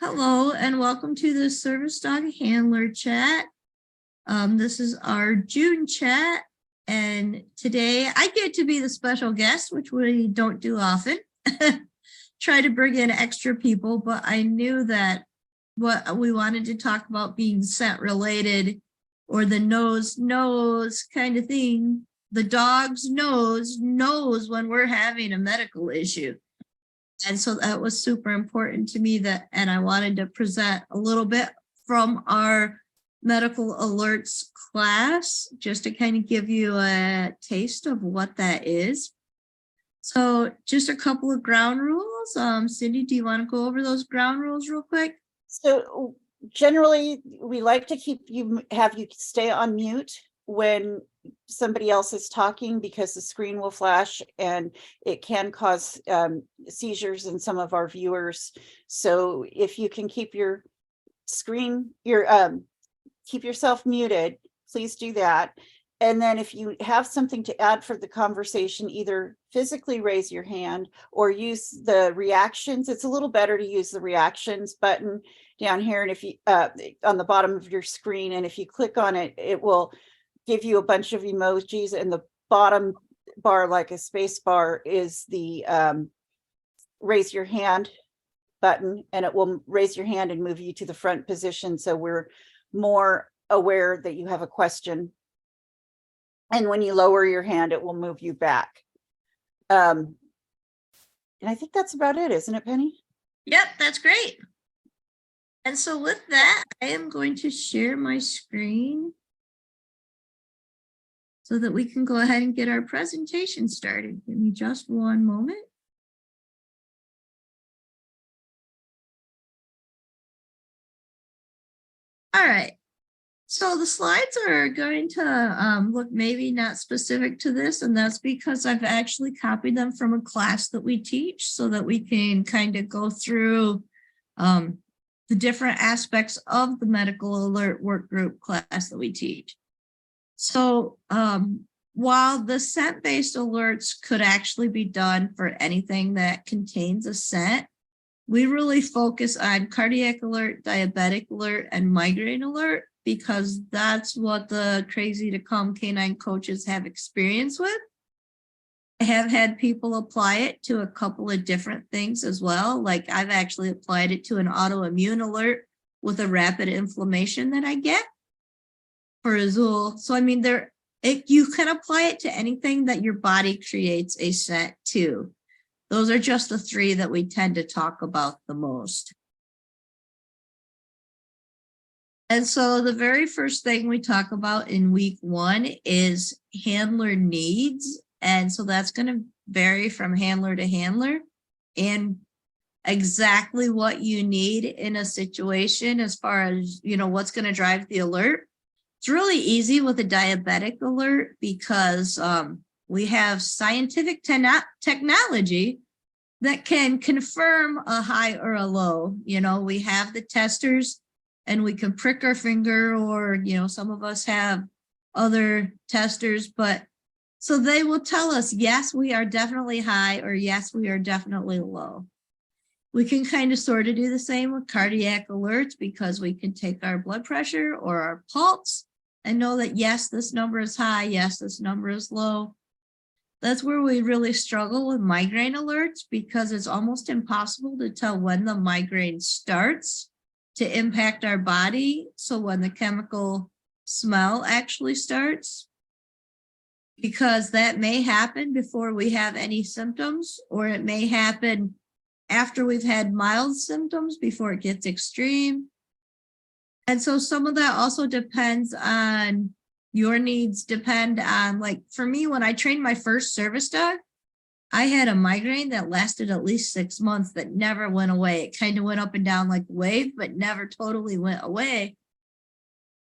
Hello and welcome to the Service Dog Handler Chat. This is our June chat, and today I get to be the special guest, which we don't do often. Try to bring in extra people, but I knew that what we wanted to talk about being scent related, or the nose kind of thing. The dog's nose knows when we're having a medical issue. And so that was super important to me, and I wanted to present a little bit from our medical alerts class, just to kind of give you a taste of what that is. So just a couple of ground rules. Cindy, do you want to go over those ground rules real quick? So generally, we like to have you stay on mute when somebody else is talking, because the screen will flash and it can cause seizures in some of our viewers. So if you can keep your keep yourself muted, please do that. And then if you have something to add for the conversation, either physically raise your hand or use the reactions. It's a little better to use the reactions button down here, and if you on the bottom of your screen, and if you click on it, it will give you a bunch of emojis, and the bottom bar, like a space bar, is the raise your hand button, and it will raise your hand and move you to the front position, so we're more aware that you have a question. And when you lower your hand, it will move you back. And I think that's about it, isn't it, Penny? Yep, that's great. And so with that, I am going to share my screen so that we can go ahead and get our presentation started. Give me just one moment. All right. So the slides are going to look maybe not specific to this, and that's because I've actually copied them from a class that we teach, so that we can kind of go through the different aspects of the medical alert work group class that we teach. So while the scent-based alerts could actually be done for anything that contains a scent, we really focus on cardiac alert, diabetic alert, and migraine alert, because that's what the Crazy2Calm Canine Coaches have experience with. I have had people apply it to a couple of different things as well. Like I've actually applied it to an autoimmune alert with a rapid inflammation that I get for Azul. So I mean, you can apply it to anything that your body creates a scent to. Those are just the three that we tend to talk about the most. And so the very first thing we talk about in week 1 is handler needs. And so that's going to vary from handler to handler, and exactly what you need in a situation as far as, what's going to drive the alert. It's really easy with a diabetic alert, because we have scientific technology that can confirm a high or a low. We have the testers, and we can prick our finger, or, some of us have other testers, so they will tell us, yes, we are definitely high, or yes, we are definitely low. We can kind of sort of do the same with cardiac alerts, because we can take our blood pressure or our pulse and know that, yes, this number is high, yes, this number is low. That's where we really struggle with migraine alerts, because it's almost impossible to tell when the migraine starts to impact our body. So when the chemical smell actually starts, because that may happen before we have any symptoms, or it may happen after we've had mild symptoms before it gets extreme. And so some of that also depends on your needs, depend on, like for me, when I trained my first service dog, I had a migraine that lasted at least 6 months that never went away. It kind of went up and down like a wave, but never totally went away.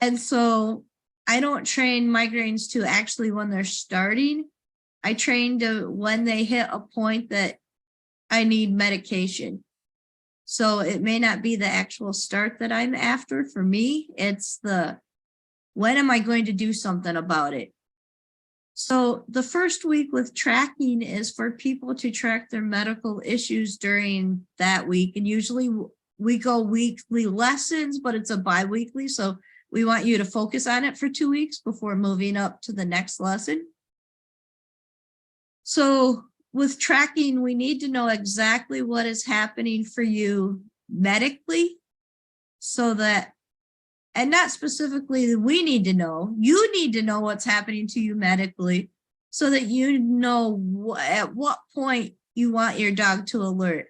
And so I don't train migraines to actually when they're starting. I train to when they hit a point that I need medication. So it may not be the actual start that I'm after. For me, it's when am I going to do something about it? So the first week with tracking is for people to track their medical issues during that week. And usually we go weekly lessons, but it's a bi-weekly. So we want you to focus on it for 2 weeks before moving up to the next lesson. So with tracking, we need to know exactly what is happening for you medically, so that, and not specifically that we need to know, you need to know what's happening to you medically so that you know at what point you want your dog to alert.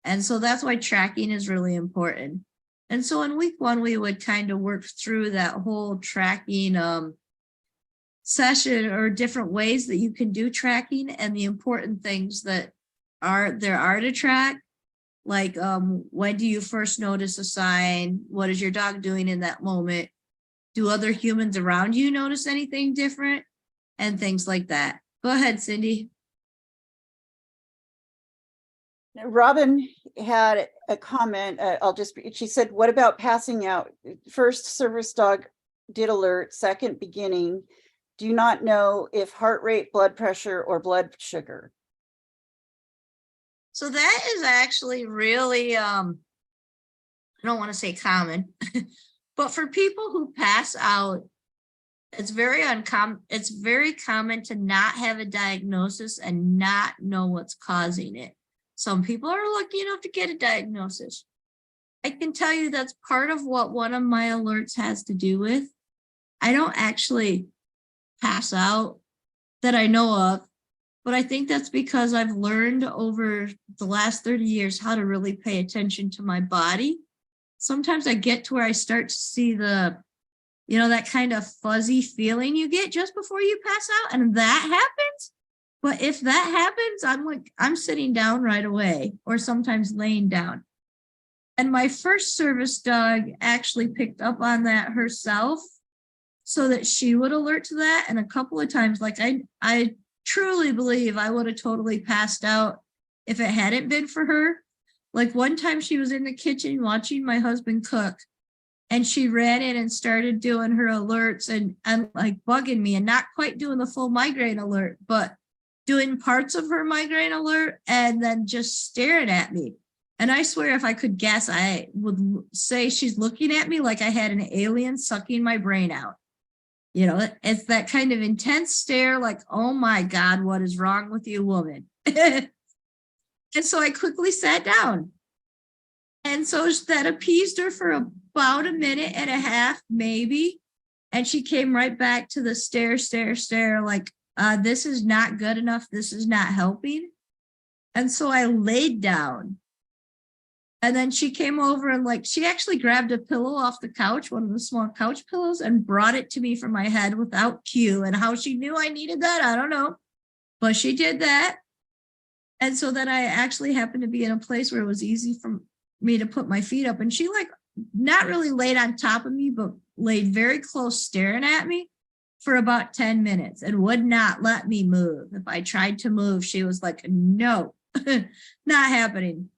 And so that's why tracking is really important. And so in week 1, we would kind of work through that whole tracking session, or different ways that you can do tracking and the important things that there are to track. Like, when do you first notice a sign? What is your dog doing in that moment? Do other humans around you notice anything different? And things like that. Go ahead, Cindy. Robin had a comment. She said, what about passing out? First service dog did alert, second beginning. Do not know if heart rate, blood pressure, or blood sugar. So that is actually really, I don't want to say common, but for people who pass out, it's very uncommon. It's very common to not have a diagnosis and not know what's causing it. Some people are lucky enough to get a diagnosis. I can tell you that's part of what one of my alerts has to do with. I don't actually pass out that I know of, but I think that's because I've learned over the last 30 years how to really pay attention to my body. Sometimes I get to where I start to see the, that kind of fuzzy feeling you get just before you pass out, and that happens. But if that happens, I'm sitting down right away, or sometimes laying down. And my first service dog actually picked up on that herself so that she would alert to that. And a couple of times, like I truly believe I would have totally passed out if it hadn't been for her. Like one time she was in the kitchen watching my husband cook, and she ran in and started doing her alerts and like bugging me, and not quite doing the full migraine alert, but doing parts of her migraine alert and then just staring at me. And I swear if I could guess, I would say she's looking at me like I had an alien sucking my brain out. It's that kind of intense stare, like, oh my God, what is wrong with you, woman? And so I quickly sat down. And so that appeased her for about a minute and a half, maybe. And she came right back to the stare, like, this is not good enough. This is not helping. And so I laid down. And then she came over and she actually grabbed a pillow off the couch, one of the small couch pillows, and brought it to me for my head without cue. And how she knew I needed that, I don't know. But she did that. And so then I actually happened to be in a place where it was easy for me to put my feet up. And she not really laid on top of me, but laid very close staring at me for about 10 minutes and would not let me move. If I tried to move, she was like, no, not happening.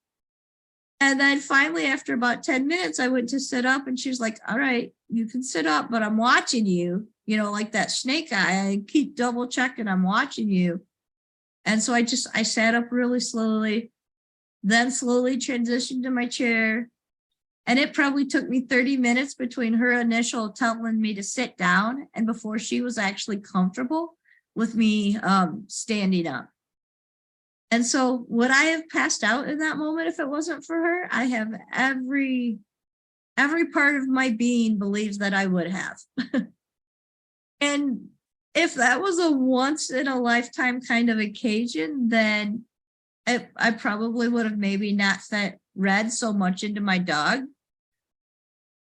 And then finally, after about 10 minutes, I went to sit up, and she's like, all right, you can sit up, but I'm watching you, like that snake eye. I keep double checking, I'm watching you. And so I sat up really slowly, then slowly transitioned to my chair. And it probably took me 30 minutes between her initial telling me to sit down and before she was actually comfortable with me standing up. And so would I have passed out in that moment if it wasn't for her? I have every part of my being believes that I would have. And if that was a once in a lifetime kind of occasion, then I probably would have maybe not read so much into my dog.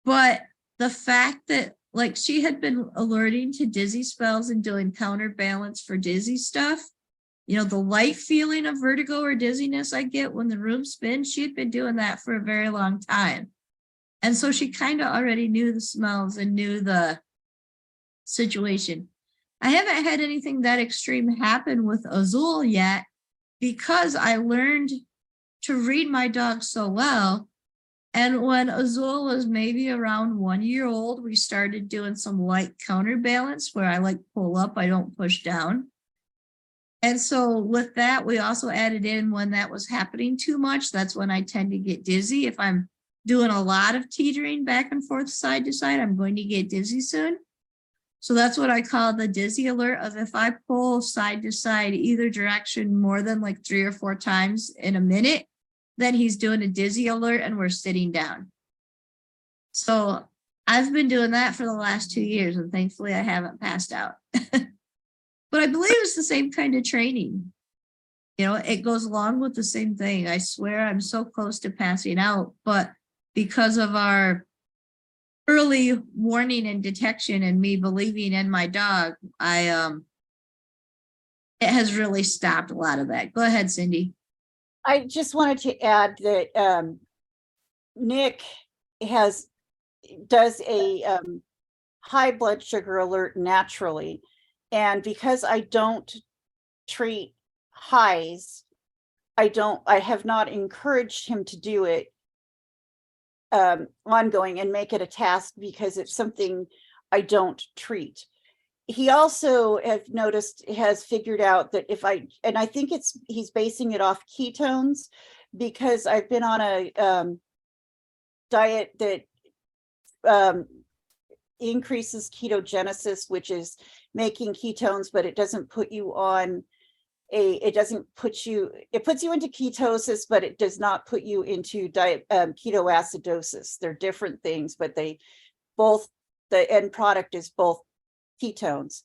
But the fact that she had been alerting to dizzy spells and doing counterbalance for dizzy stuff, the light feeling of vertigo or dizziness I get when the room spins, she had been doing that for a very long time. And so she kind of already knew the smells and knew the situation. I haven't had anything that extreme happen with Azul yet because I learned to read my dog so well. And when Azul was maybe around 1 year old, we started doing some light counterbalance where I pull up, I don't push down. And so with that, we also added in when that was happening too much, that's when I tend to get dizzy. If I'm doing a lot of teetering back and forth, side to side. I'm going to get dizzy soon. So that's what I call the dizzy alert of if I pull side to side either direction more than like 3 or 4 times in a minute, then he's doing a dizzy alert and we're sitting down. So I've been doing that for the last 2 years and thankfully I haven't passed out. But I believe it's the same kind of training. You know, it goes along with the same thing. I swear I'm so close to passing out, but because of our early warning and detection and me believing in my dog, it has really stopped a lot of that. Go ahead, Cindy. I just wanted to add that Nick does a high blood sugar alert naturally. And because I don't treat highs, I have not encouraged him to do it ongoing and make it a task because it's something I don't treat. He also, have noticed, has figured out that and I think he's basing it off ketones, because I've been on a diet that increases ketogenesis, which is making ketones, but it doesn't put you on it puts you into ketosis, but it does not put you into ketoacidosis. They're different things, but the end product is both ketones.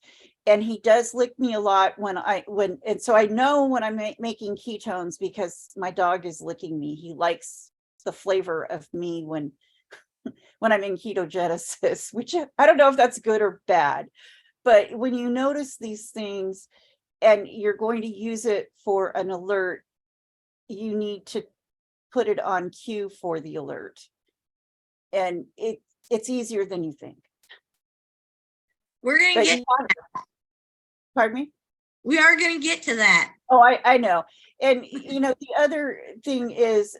And he does lick me a lot and so I know when I'm making ketones because my dog is licking me. He likes the flavor of me when I'm in ketogenesis, which I don't know if that's good or bad. But when you notice these things and you're going to use it for an alert, you need to put it on cue for the alert. And it's easier than you think. We're going to get, pardon me? We are going to get to that. Oh, I know. And, you know, the other thing is,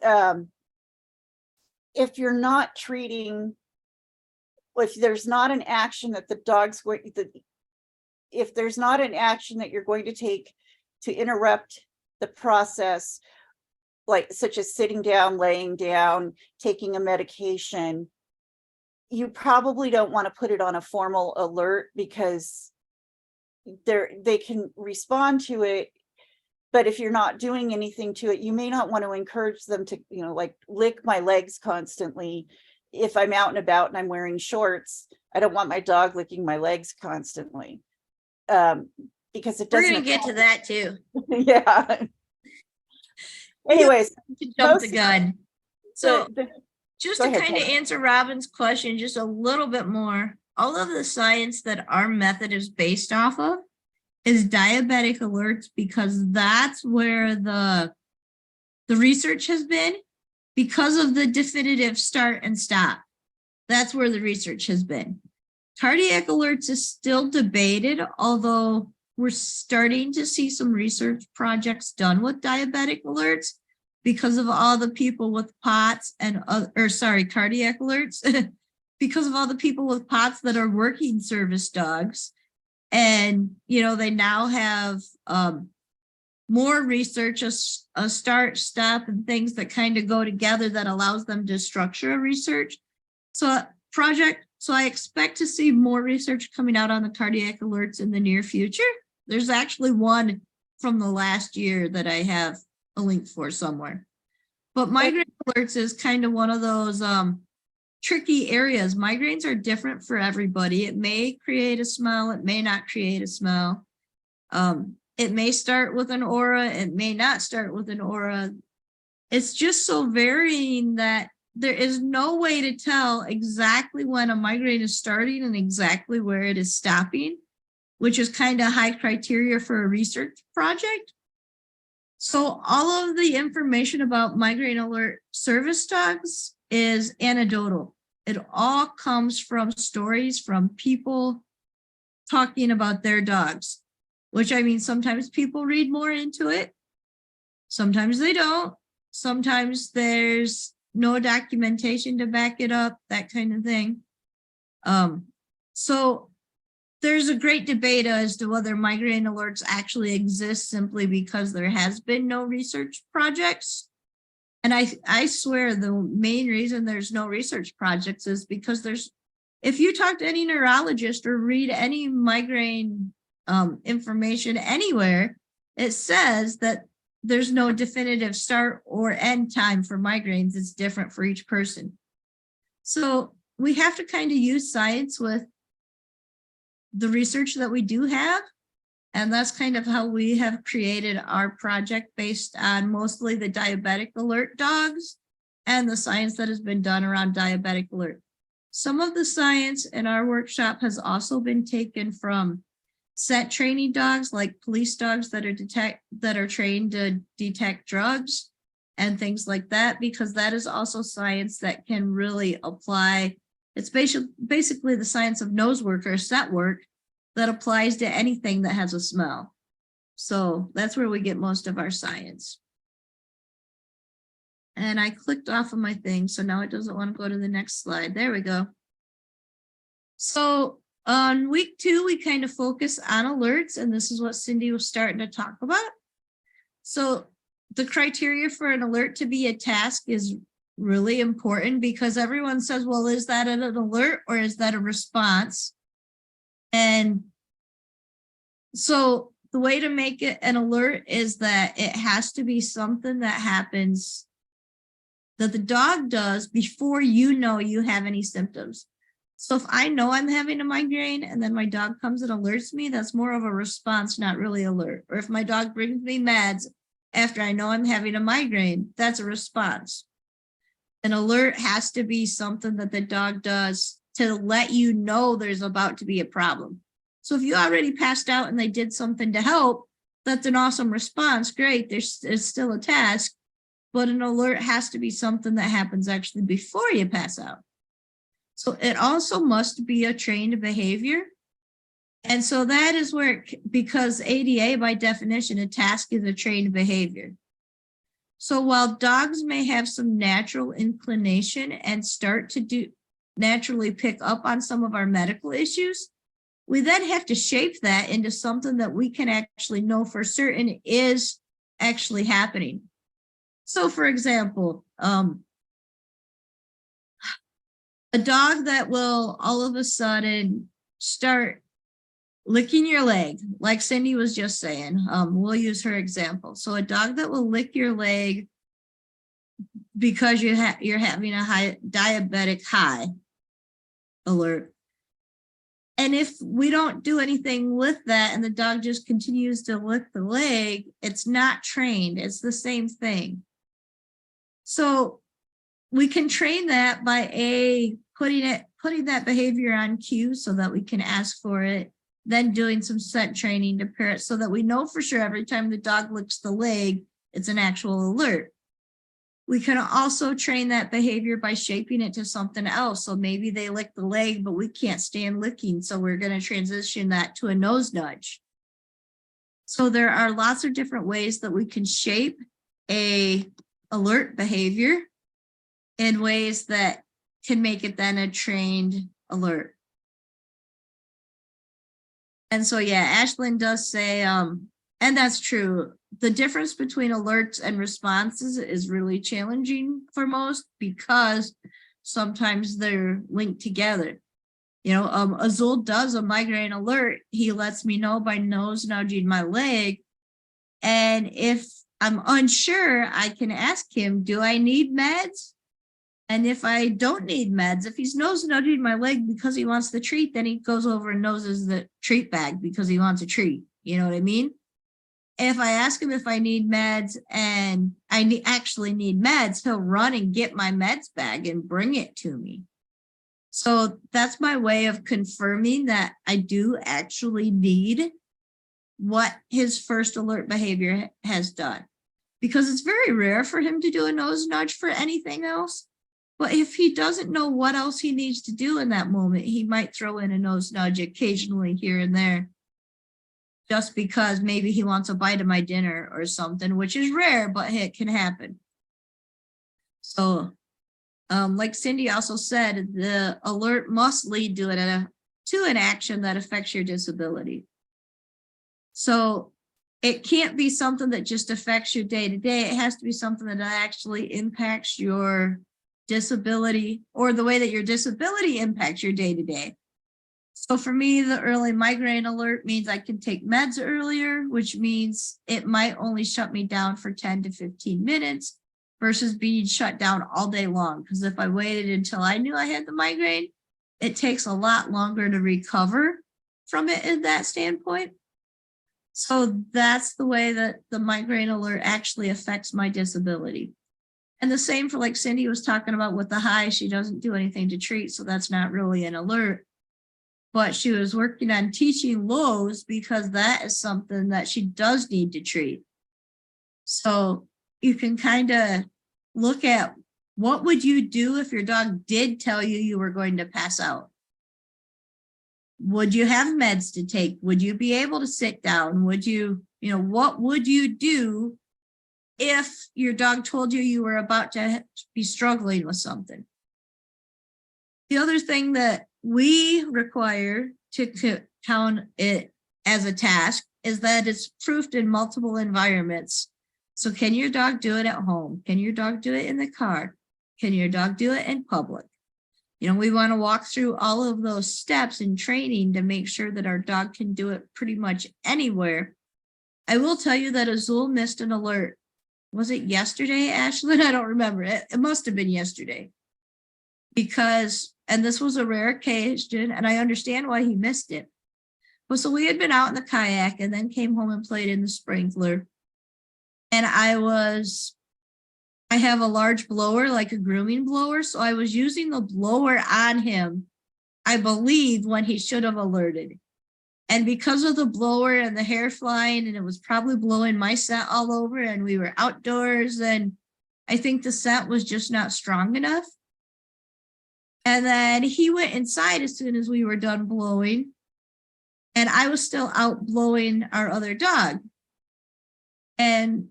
if you're not treating, if there's not an action that the dog's going, if there's not an action that you're going to take to interrupt the process, like such as sitting down, laying down, taking a medication, you probably don't want to put it on a formal alert because they can respond to it. But if you're not doing anything to it, you may not want to encourage them to, you know, like lick my legs constantly. If I'm out and about and I'm wearing shorts, I don't want my dog licking my legs constantly. Because it doesn't. We're going to get to that too. Yeah. Anyways, to jump the gun. So just to kind of Jen. answer Robin's question just a little bit more, all of the science that our method is based off of is diabetic alerts, because that's where the research has been, because of the definitive start and stop. That's where the research has been. Cardiac alerts is still debated, although we're starting to see some research projects done with diabetic alerts because of all the people with POTS and, cardiac alerts, because of all the people with POTS that are working service dogs. And, you know, they now have more research, a start, stop, and things that kind of go together that allows them to structure a research. So I expect to see more research coming out on the cardiac alerts in the near future. There's actually one from the last year that I have a link for somewhere. But migraine alerts is kind of one of those tricky areas. Migraines are different for everybody. It may create a smell, it may not create a smell. It may start with an aura, it may not start with an aura. It's just so varying that there is no way to tell exactly when a migraine is starting and exactly where it is stopping, which is kind of high criteria for a research project. So all of the information about migraine alert service dogs is anecdotal. It all comes from stories from people talking about their dogs, which I mean, sometimes people read more into it. Sometimes they don't. Sometimes there's no documentation to back it up, that kind of thing. So there's a great debate as to whether migraine alerts actually exist simply because there has been no research projects, And I swear the main reason there's no research projects is because if you talk to any neurologist or read any migraine information anywhere, it says that there's no definitive start or end time for migraines. It's different for each person. So we have to kind of use science with the research that we do have. And that's kind of how we have created our project based on mostly the diabetic alert dogs and the science that has been done around diabetic alert. Some of the science in our workshop has also been taken from scent training dogs, like police dogs that are trained to detect drugs and things like that, because that is also science that can really apply. It's basically the science of nose work or scent work that applies to anything that has a smell. So that's where we get most of our science. And I clicked off of my thing, so now it doesn't want to go to the next slide. There we go. So on week 2, we kind of focus on alerts, and this is what Cindy was starting to talk about. So the criteria for an alert to be a task is really important, because everyone says, well, is that an alert or is that a response? And so the way to make it an alert is that it has to be something that happens that the dog does before you know you have any symptoms. So if I know I'm having a migraine and then my dog comes and alerts me, that's more of a response, not really alert. Or if my dog brings me meds after I know I'm having a migraine, that's a response. An alert has to be something that the dog does to let you know there's about to be a problem. So if you already passed out and they did something to help, that's an awesome response. Great, there's still a task, but an alert has to be something that happens actually before you pass out. So it also must be a trained behavior. And so that is where, because ADA by definition, a task is a trained behavior. So while dogs may have some natural inclination and start to naturally pick up on some of our medical issues, we then have to shape that into something that we can actually know for certain is actually happening. So for example, a dog that will all of a sudden start licking your leg, like Cindy was just saying, we'll use her example. So a dog that will lick your leg because you're having a high diabetic high alert. And if we don't do anything with that and the dog just continues to lick the leg, it's not trained. It's the same thing. So we can train that by putting that behavior on cue so that we can ask for it, then doing some scent training to pair it so that we know for sure every time the dog licks the leg, it's an actual alert. We can also train that behavior by shaping it to something else. So maybe they lick the leg, but we can't stand licking. So we're going to transition that to a nose nudge. So there are lots of different ways that we can shape a alert behavior in ways that can make it then a trained alert. And so, yeah, Ashlyn does say, and that's true. The difference between alerts and responses is really challenging for most because sometimes they're linked together. You know, Azul does a migraine alert. He lets me know by nose nudging my leg. And if I'm unsure, I can ask him, do I need meds? And if I don't need meds, if he's nose nudging my leg because he wants the treat, then he goes over and noses the treat bag because he wants a treat. You know what I mean? If I ask him if I need meds and I actually need meds, he'll run and get my meds bag and bring it to me. So that's my way of confirming that I do actually need what his first alert behavior has done. Because it's very rare for him to do a nose nudge for anything else. But if he doesn't know what else he needs to do in that moment, he might throw in a nose nudge occasionally here and there. Just because maybe he wants a bite of my dinner or something, which is rare, but it can happen. So, like Cindy also said, the alert must lead to an action that affects your disability. So it can't be something that just affects your day to day. It has to be something that actually impacts your disability or the way that your disability impacts your day to day. So for me, the early migraine alert means I can take meds earlier, which means it might only shut me down for 10 to 15 minutes versus being shut down all day long. Because if I waited until I knew I had the migraine, it takes a lot longer to recover from it in that standpoint. So that's the way that the migraine alert actually affects my disability. And the same for like Cindy was talking about with the high, she doesn't do anything to treat, so that's not really an alert. But she was working on teaching lows because that is something that she does need to treat. So you can kind of look at what would you do if your dog did tell you you were going to pass out? Would you have meds to take? Would you be able to sit down? Would you, what would you do if your dog told you you were about to be struggling with something? The other thing that we require to count it as a task is that it's proofed in multiple environments. So can your dog do it at home? Can your dog do it in the car? Can your dog do it in public? We want to walk through all of those steps in training to make sure that our dog can do it pretty much anywhere. I will tell you that Azul missed an alert. Was it yesterday, Ashlyn? I don't remember. It must have been yesterday. Because, and this was a rare occasion, and I understand why he missed it. Well, so we had been out in the kayak and then came home and played in the sprinkler. And I have a large blower, like a grooming blower. So I was using the blower on him, I believe, when he should have alerted. And because of the blower and the hair flying, and it was probably blowing my scent all over, and we were outdoors, and I think the scent was just not strong enough. And then he went inside as soon as we were done blowing. And I was still out blowing our other dog. And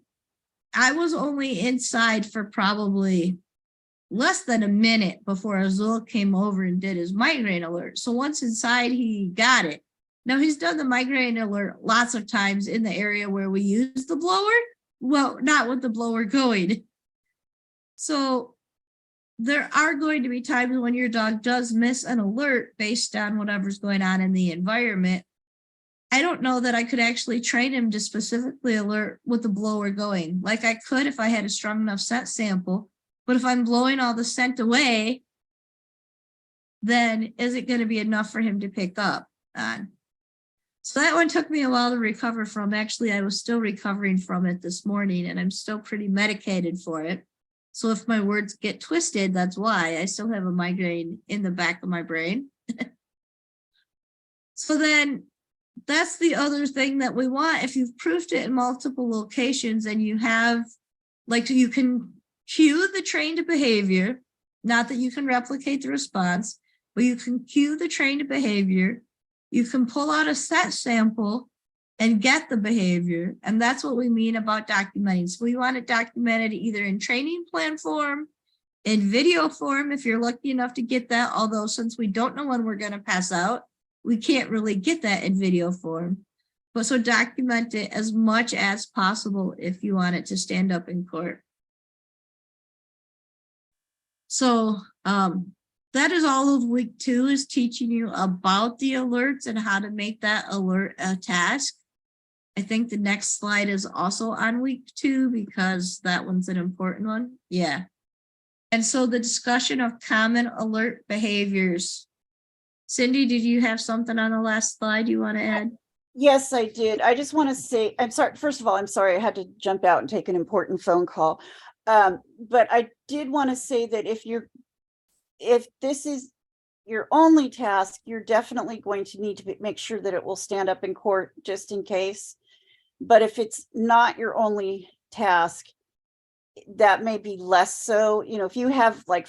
I was only inside for probably less than a minute before Azul came over and did his migraine alert. So once inside, he got it. Now he's done the migraine alert lots of times in the area where we use the blower. Well, not with the blower going. So there are going to be times when your dog does miss an alert based on whatever's going on in the environment. I don't know that I could actually train him to specifically alert with the blower going. Like I could if I had a strong enough scent sample, but if I'm blowing all the scent away, then is it going to be enough for him to pick up on? So that one took me a while to recover from. Actually, I was still recovering from it this morning, and I'm still pretty medicated for it. So if my words get twisted, that's why. I still have a migraine in the back of my brain. So then that's the other thing that we want. If you've proofed it in multiple locations and you have, like, you can cue the trained behavior, not that you can replicate the response, but you can cue the trained behavior. You can pull out a set sample and get the behavior. And that's what we mean about documenting. So we want it documented either in training plan form, in video form, if you're lucky enough to get that, although since we don't know when we're going to pass out, we can't really get that in video form. But so document it as much as possible if you want it to stand up in court. So that is all of week 2, is teaching you about the alerts and how to make that alert a task. I think the next slide is also on week 2 because that one's an important one. Yeah. And so the discussion of common alert behaviors. Cindy, did you have something on the last slide you want to add? Yes, I did. I just want to say, I'm sorry. First of all, I'm sorry I had to jump out and take an important phone call. But I did want to say that if this is your only task, you're definitely going to need to make sure that it will stand up in court just in case. But if it's not your only task, that may be less so. If you have like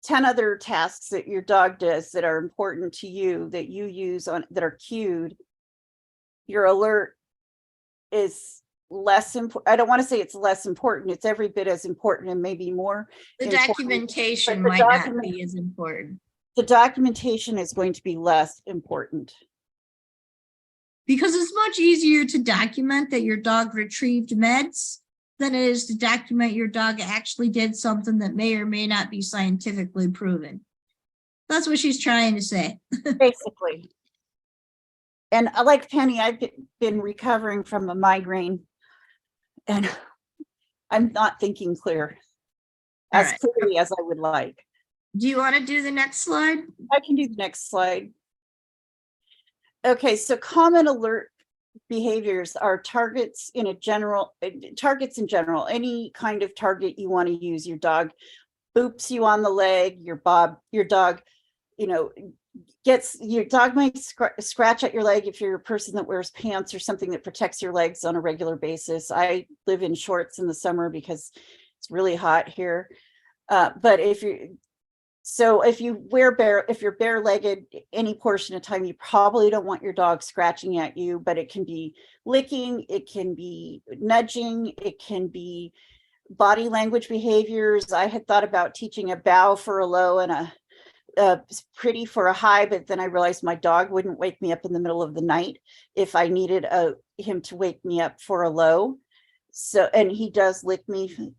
10 other tasks that your dog does that are important to you that you use on that are cued, your alert is less important. I don't want to say it's less important. It's every bit as important and maybe more. The documentation might not be as important. The documentation is going to be less important. because it's much easier to document that your dog retrieved meds than it is to document your dog actually did something that may or may not be scientifically proven. That's what she's trying to say. Basically. And like Penny, I've been recovering from a migraine, and I'm not thinking clear as clearly as I would like. Do you want to do the next slide? I can do the next slide. Okay, so common alert behaviors are targets in general, any kind of target you want to use. Your dog boops you on the leg, your dog, your dog might scratch at your leg if you're a person that wears pants or something that protects your legs on a regular basis. I live in shorts in the summer because it's really hot here. But if you're bare-legged any portion of time, you probably don't want your dog scratching at you, but it can be licking, it can be nudging, it can be body language behaviors. I had thought about teaching a bow for a low and a pretty for a high, but then I realized my dog wouldn't wake me up in the middle of the night if I needed him to wake me up for a low. So, and he does lick me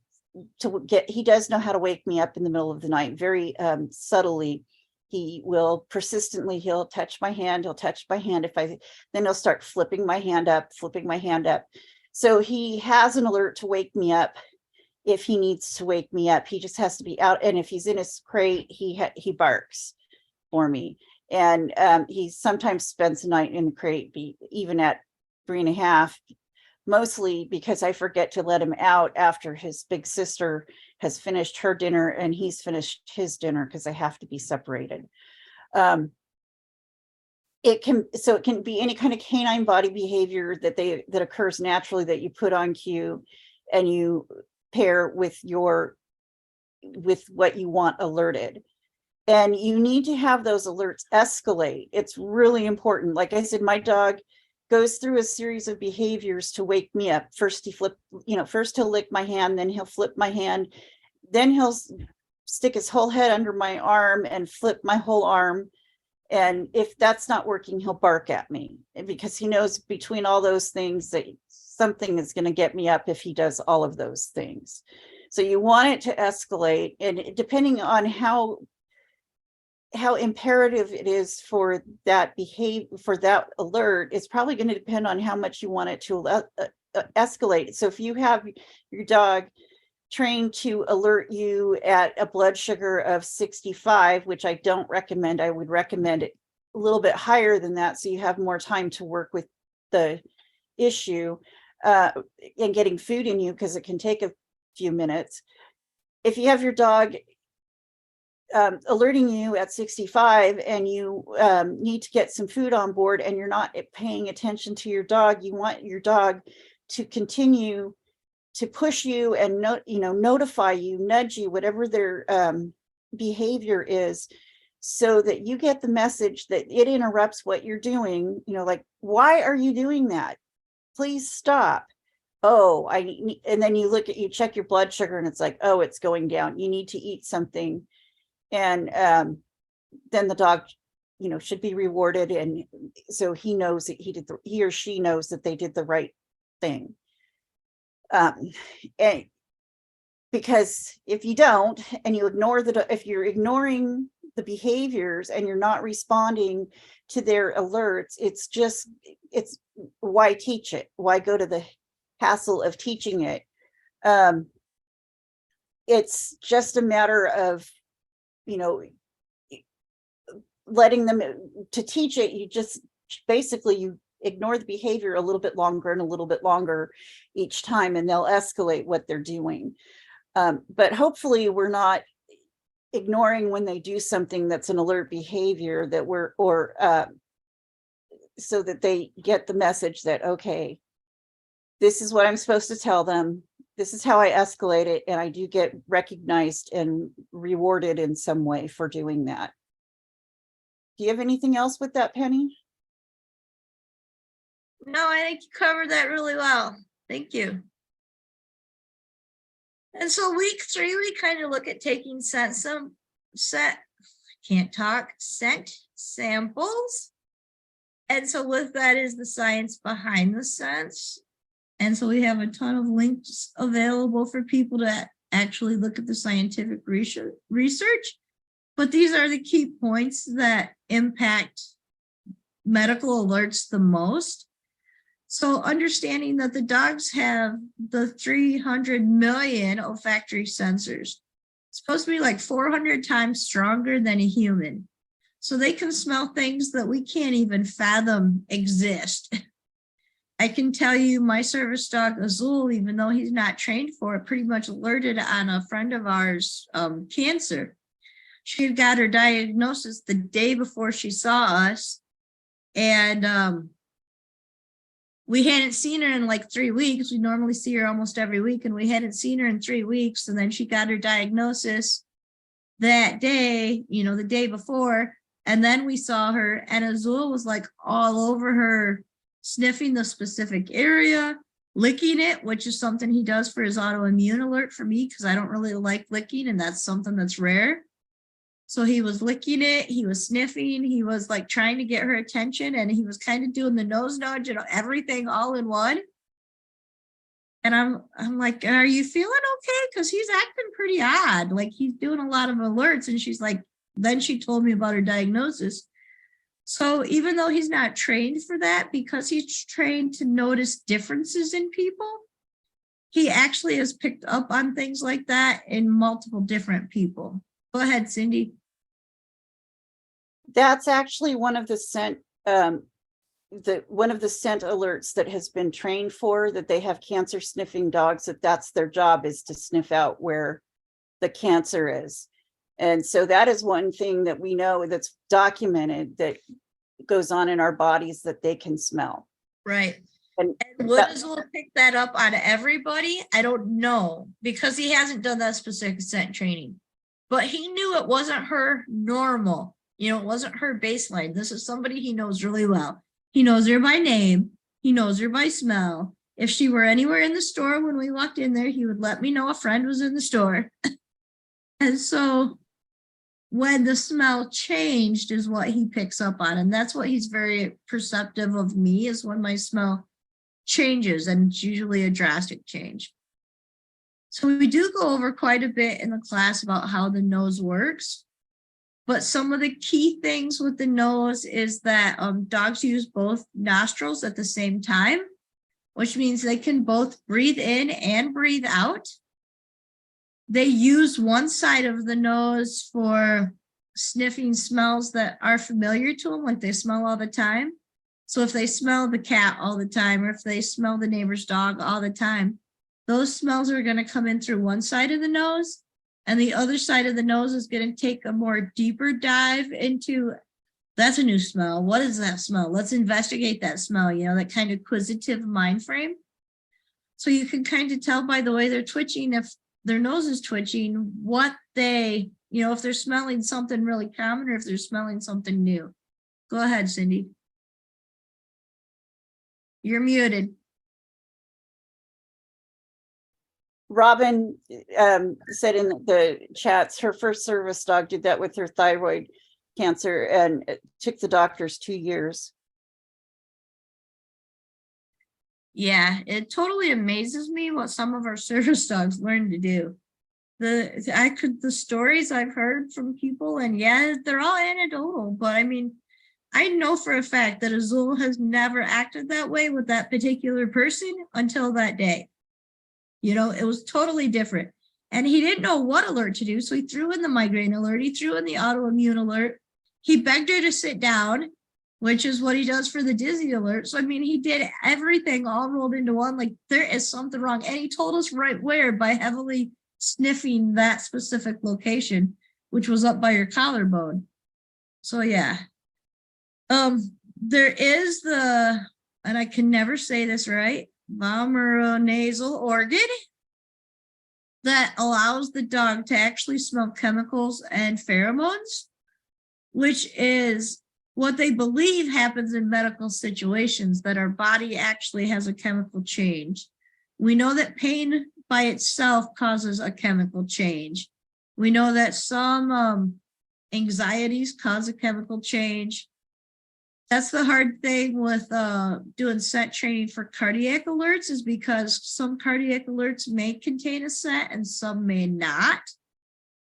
he does know how to wake me up in the middle of the night very subtly. He will persistently, he'll touch my hand, then he'll start flipping my hand up. So he has an alert to wake me up if he needs to wake me up. He just has to be out, and if he's in his crate, he barks for me. And he sometimes spends the night in the crate, even at 3.5, mostly because I forget to let him out after his big sister has finished her dinner and he's finished his dinner, because I have to be separated. It can be any kind of canine body behavior that occurs naturally that you put on cue and you pair with what you want alerted. And you need to have those alerts escalate. It's really important. Like I said, my dog goes through a series of behaviors to wake me up. First he'll lick my hand, then he'll flip my hand, then he'll stick his whole head under my arm and flip my whole arm. And if that's not working, he'll bark at me, because he knows between all those things that something is going to get me up if he does all of those things. So you want it to escalate, and depending on how imperative it is for that alert, it's probably going to depend on how much you want it to escalate. So if you have your dog trained to alert you at a blood sugar of 65, which I don't recommend, I would recommend it a little bit higher than that, so you have more time to work with the issue and getting food in you, because it can take a few minutes. If you have your dog alerting you at 65 and you need to get some food on board and you're not paying attention to your dog, you want your dog to continue to push you and notify you, nudge you, whatever their behavior is, so that you get the message that it interrupts what you're doing. Like, why are you doing that? Please stop. Oh, and then you check your blood sugar and it's like, oh, it's going down. You need to eat something. And then the dog, should be rewarded. And so he knows that he or she knows that they did the right thing. And because if you don't, and you ignore if you're ignoring the behaviors and you're not responding to their alerts, it's why teach it? Why go to the hassle of teaching it? It's just a matter of, letting them to teach it. You just basically, you ignore the behavior a little bit longer and a little bit longer each time, and they'll escalate what they're doing. But hopefully we're not ignoring when they do something that's an alert behavior, so that they get the message that, okay, this is what I'm supposed to tell them. This is how I escalate it. And I do get recognized and rewarded in some way for doing that. Do you have anything else with that, Penny? No, I think you covered that really well. Thank you. And so week 3, we kind of look at taking scent samples. And so with that is the science behind the scents. And so we have a ton of links available for people to actually look at the scientific research. But these are the key points that impact medical alerts the most. So understanding that the dogs have the 300 million olfactory sensors, it's supposed to be like 400 times stronger than a human. So they can smell things that we can't even fathom exist. I can tell you my service dog Azul, even though he's not trained for it, pretty much alerted on a friend of ours cancer. She had got her diagnosis the day before she saw us. And we hadn't seen her in like 3 weeks. We normally see her almost every week, and we hadn't seen her in 3 weeks. And then she got her diagnosis that day, the day before. And then we saw her, and Azul was like all over her, sniffing the specific area, licking it, which is something he does for his autoimmune alert for me, because I don't really like licking, and that's something that's rare. So he was licking it, he was sniffing, he was like trying to get her attention, and he was kind of doing the nose nudge and everything all in one. And I'm like, are you feeling okay? Because he's acting pretty odd. Like he's doing a lot of alerts. And she's like, then she told me about her diagnosis. So even though he's not trained for that, because he's trained to notice differences in people, he actually has picked up on things like that in multiple different people. Go ahead, Cindy. That's actually one of the scent alerts that has been trained for, that they have cancer sniffing dogs, that's their job, is to sniff out where the cancer is. And so that is one thing that we know that's documented that goes on in our bodies that they can smell. Right. And would Azul pick that up on everybody? I don't know, because he hasn't done that specific scent training. But he knew it wasn't her normal. It wasn't her baseline. This is somebody he knows really well. He knows her by name. He knows her by smell. If she were anywhere in the store when we walked in there, he would let me know a friend was in the store. And so when the smell changed is what he picks up on. And that's what he's very perceptive of me, is when my smell changes, and it's usually a drastic change. So we do go over quite a bit in the class about how the nose works. But some of the key things with the nose is that dogs use both nostrils at the same time, which means they can both breathe in and breathe out. They use one side of the nose for sniffing smells that are familiar to them, like they smell all the time. So if they smell the cat all the time, or if they smell the neighbor's dog all the time, those smells are going to come in through one side of the nose, and the other side of the nose is going to take a more deeper dive into, that's a new smell. What is that smell? Let's investigate that smell, that kind of acquisitive mind frame. So you can kind of tell by the way they're twitching, if their nose is twitching, what they, if they're smelling something really common, or if they're smelling something new. Go ahead, Cindy. You're muted. Robin said in the chats, her first service dog did that with her thyroid cancer, and it took the doctors 2 years. Yeah, it totally amazes me what some of our service dogs learn to do. The stories I've heard from people, and yeah, they're all anecdotal, but I mean, I know for a fact that Azul has never acted that way with that particular person until that day. It was totally different. And he didn't know what alert to do. So he threw in the migraine alert. He threw in the autoimmune alert. He begged her to sit down, which is what he does for the dizzy alert. So, I mean, he did everything all rolled into one. Like, there is something wrong. And he told us right where, by heavily sniffing that specific location, which was up by your collarbone. So, yeah. There is the, and I can never say this right, vomeronasal organ that allows the dog to actually smell chemicals and pheromones, which is what they believe happens in medical situations, that our body actually has a chemical change. We know that pain by itself causes a chemical change. We know that some anxieties cause a chemical change. That's the hard thing with doing scent training for cardiac alerts, is because some cardiac alerts may contain a scent and some may not.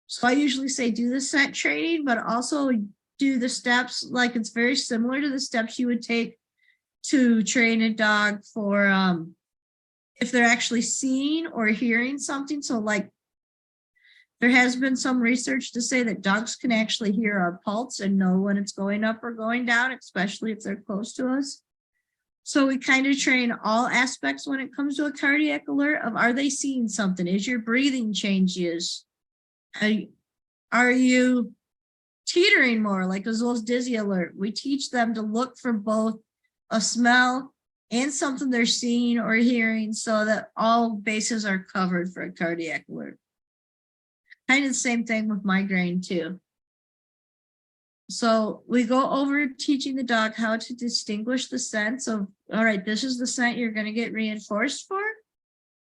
So I usually say do the scent training, but also do the steps, like it's very similar to the steps you would take to train a dog for if they're actually seeing or hearing something. So like there has been some research to say that dogs can actually hear our pulse and know when it's going up or going down, especially if they're close to us. So we kind of train all aspects when it comes to a cardiac alert of, are they seeing something? Is your breathing changes? Are you teetering more, like Azul's dizzy alert? We teach them to look for both a smell and something they're seeing or hearing, so that all bases are covered for a cardiac alert. Kind of the same thing with migraine too. So we go over teaching the dog how to distinguish the scents of, all right, this is the scent you're going to get reinforced for.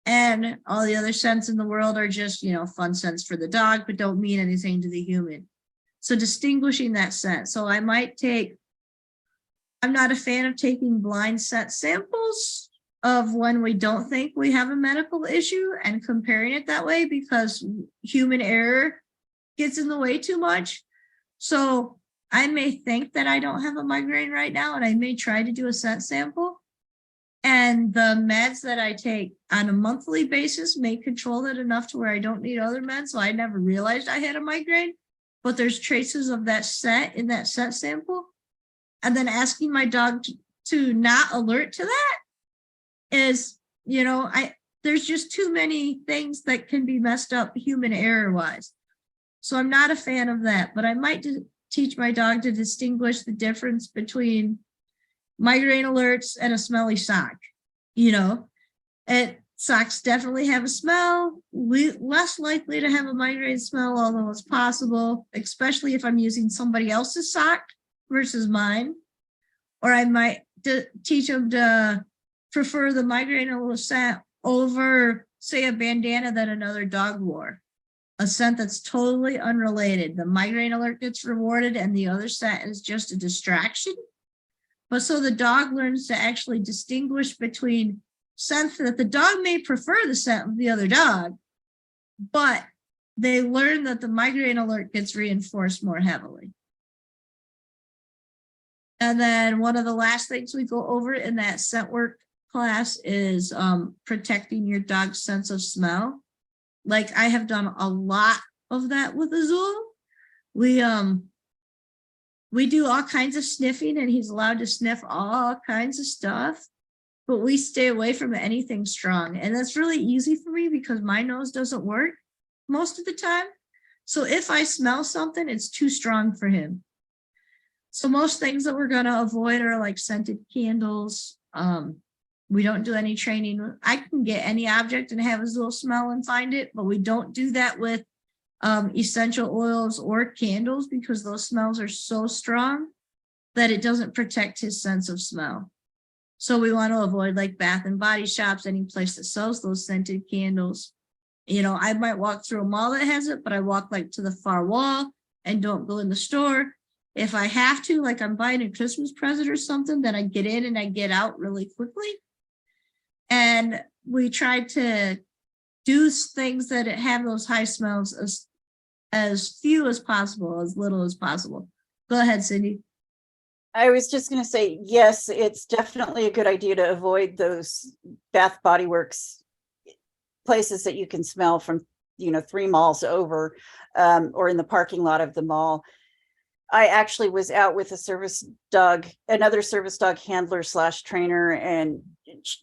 And all the other scents in the world are just, fun scents for the dog, but don't mean anything to the human. So distinguishing that scent. So I'm not a fan of taking blind scent samples of when we don't think we have a medical issue and comparing it that way, because human error gets in the way too much. So I may think that I don't have a migraine right now, and I may try to do a scent sample. And the meds that I take on a monthly basis may control it enough to where I don't need other meds. So I never realized I had a migraine, but there's traces of that scent in that scent sample. And then asking my dog to not alert to that is, there's just too many things that can be messed up human error wise. So I'm not a fan of that, but I might teach my dog to distinguish the difference between migraine alerts and a smelly sock. Socks definitely have a smell, less likely to have a migraine smell, although it's possible, especially if I'm using somebody else's sock versus mine. Or I might teach them to prefer the migraine alert scent over, say, a bandana that another dog wore, a scent that's totally unrelated. The migraine alert gets rewarded and the other scent is just a distraction. But so the dog learns to actually distinguish between scents that the dog may prefer the scent of the other dog, but they learn that the migraine alert gets reinforced more heavily. And then one of the last things we go over in that scent work class is protecting your dog's sense of smell. Like I have done a lot of that with Azul. We do all kinds of sniffing, and he's allowed to sniff all kinds of stuff, but we stay away from anything strong. And that's really easy for me because my nose doesn't work most of the time. So if I smell something, it's too strong for him. So most things that we're going to avoid are like scented candles. We don't do any training. I can get any object and have Azul smell and find it, but we don't do that with essential oils or candles, because those smells are so strong that it doesn't protect his sense of smell. So we want to avoid like Bath and Body Shops, any place that sells those scented candles. I might walk through a mall that has it, but I walk like to the far wall and don't go in the store. If I have to, like I'm buying a Christmas present or something, then I get in and I get out really quickly. And we try to do things that have those high smells as few as possible, as little as possible. Go ahead, Cindy. I was just going to say, yes, it's definitely a good idea to avoid those Bath Body Works places that you can smell from, 3 malls over, or in the parking lot of the mall. I actually was out with another service dog handler / trainer, and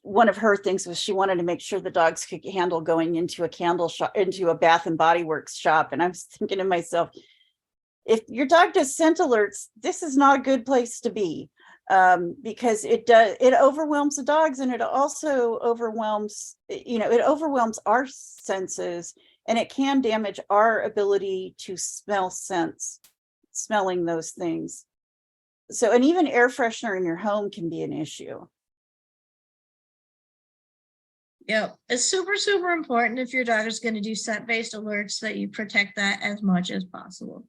one of her things was she wanted to make sure the dogs could handle going into a candle shop, into a Bath and Body Works shop. And I was thinking to myself, if your dog does scent alerts, this is not a good place to be, because it overwhelms the dogs, and it also overwhelms our senses, and it can damage our ability to smell scents, smelling those things. So, and even air freshener in your home can be an issue. Yeah, it's super, super important if your dog is going to do scent-based alerts that you protect that as much as possible.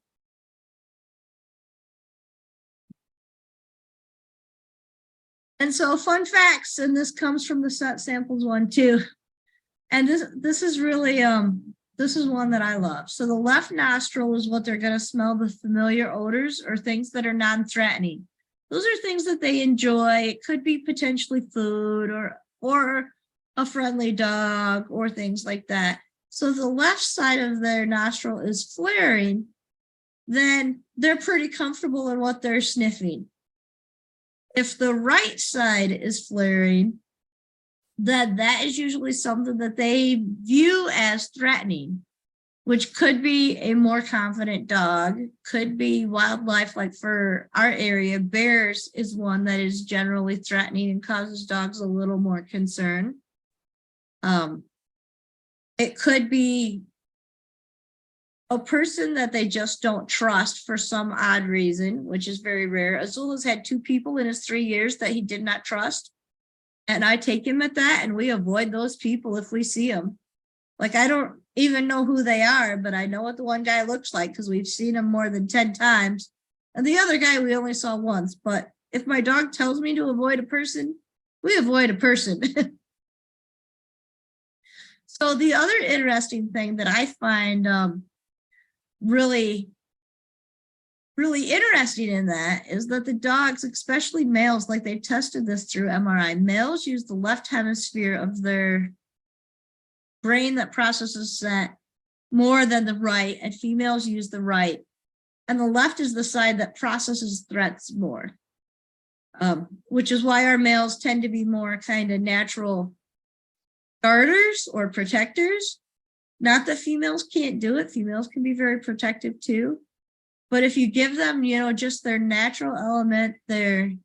And so fun facts, and this comes from the set samples one too. And this is really, this is one that I love. So the left nostril is what they're going to smell the familiar odors or things that are non-threatening. Those are things that they enjoy. It could be potentially food or a friendly dog or things like that. So if the left side of their nostril is flaring, then they're pretty comfortable in what they're sniffing. If the right side is flaring, then that is usually something that they view as threatening, which could be a more confident dog, could be wildlife. Like for our area, bears is one that is generally threatening and causes dogs a little more concern. It could be a person that they just don't trust for some odd reason, which is very rare. Azula's had 2 people in his 3 years that he did not trust. And I take him at that, and we avoid those people if we see them. Like, I don't even know who they are, but I know what the one guy looks like because we've seen him more than 10 times. And the other guy we only saw once. But if my dog tells me to avoid a person, we avoid a person. So the other interesting thing that I find really interesting in that is that the dogs, especially males, like they've tested this through MRI, males use the left hemisphere of their brain that processes scent more than the right, and females use the right. And the left is the side that processes threats more, which is why our males tend to be more kind of natural guarders or protectors. Not that females can't do it. Females can be very protective too. But if you give them, just their natural element, they're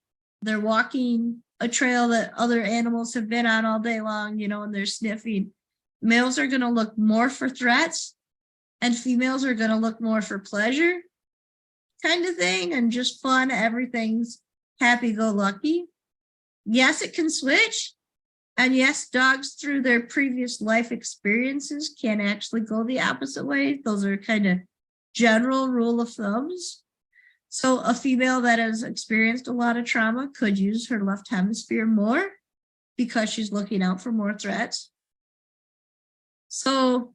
walking a trail that other animals have been on all day long, and they're sniffing. Males are going to look more for threats, and females are going to look more for pleasure kind of thing, and just fun. Everything's happy-go-lucky. Yes, it can switch. And yes, dogs through their previous life experiences can actually go the opposite way. Those are kind of general rule of thumbs. So a female that has experienced a lot of trauma could use her left hemisphere more because she's looking out for more threats. So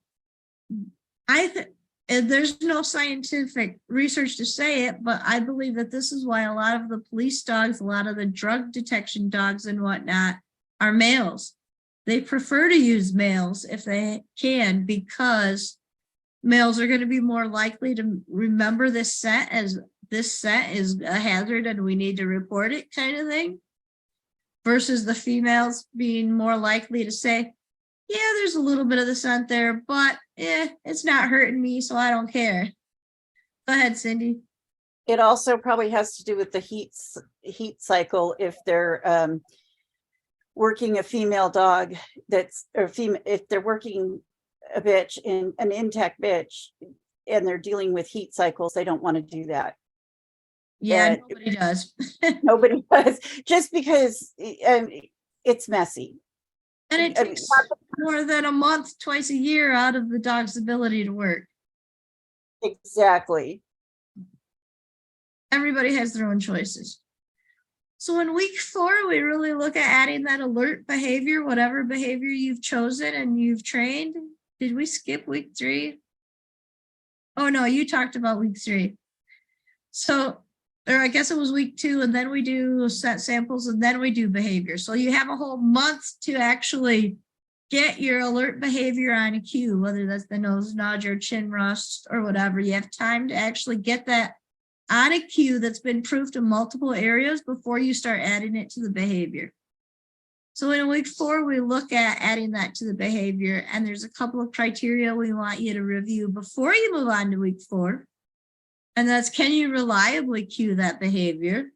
there's no scientific research to say it, but I believe that this is why a lot of the police dogs, a lot of the drug detection dogs and whatnot are males. They prefer to use males if they can, because males are going to be more likely to remember this scent as this scent is a hazard and we need to report it kind of thing, versus the females being more likely to say, yeah, there's a little bit of the scent there, but it's not hurting me, so I don't care. Go ahead, Cindy. It also probably has to do with the heat cycle. If they're working a female dog if they're working a bitch in an intact bitch and they're dealing with heat cycles, they don't want to do that. Yeah, nobody does. Nobody does, just because it's messy. And it takes more than a month, twice a year out of the dog's ability to work. Exactly. Everybody has their own choices. So in week 4, we really look at adding that alert behavior, whatever behavior you've chosen and you've trained. Did we skip week 3? Oh, no, you talked about week 3. So, or I guess it was week 2, and then we do set samples, and then we do behavior. So you have a whole month to actually get your alert behavior on a cue, whether that's the nose nudge or chin rust or whatever. You have time to actually get that on a cue that's been proved in multiple areas before you start adding it to the behavior. So in week 4, we look at adding that to the behavior, and there's a couple of criteria we want you to review before you move on to week 4. And that's, can you reliably cue that behavior?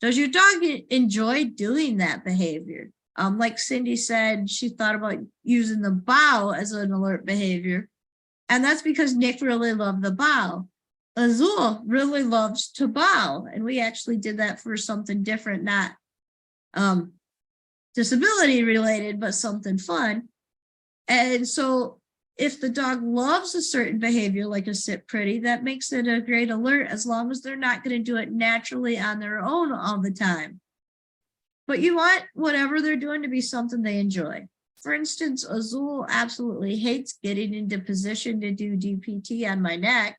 Does your dog enjoy doing that behavior? Like Cindy said, she thought about using the bow as an alert behavior. And that's because Nick really loved the bow. Azul really loves to bow, and we actually did that for something different, not disability related, but something fun. And so if the dog loves a certain behavior, like a sit pretty, that makes it a great alert, as long as they're not going to do it naturally on their own all the time. but you want whatever they're doing to be something they enjoy. For instance, Azul absolutely hates getting into position to do DPT on my neck.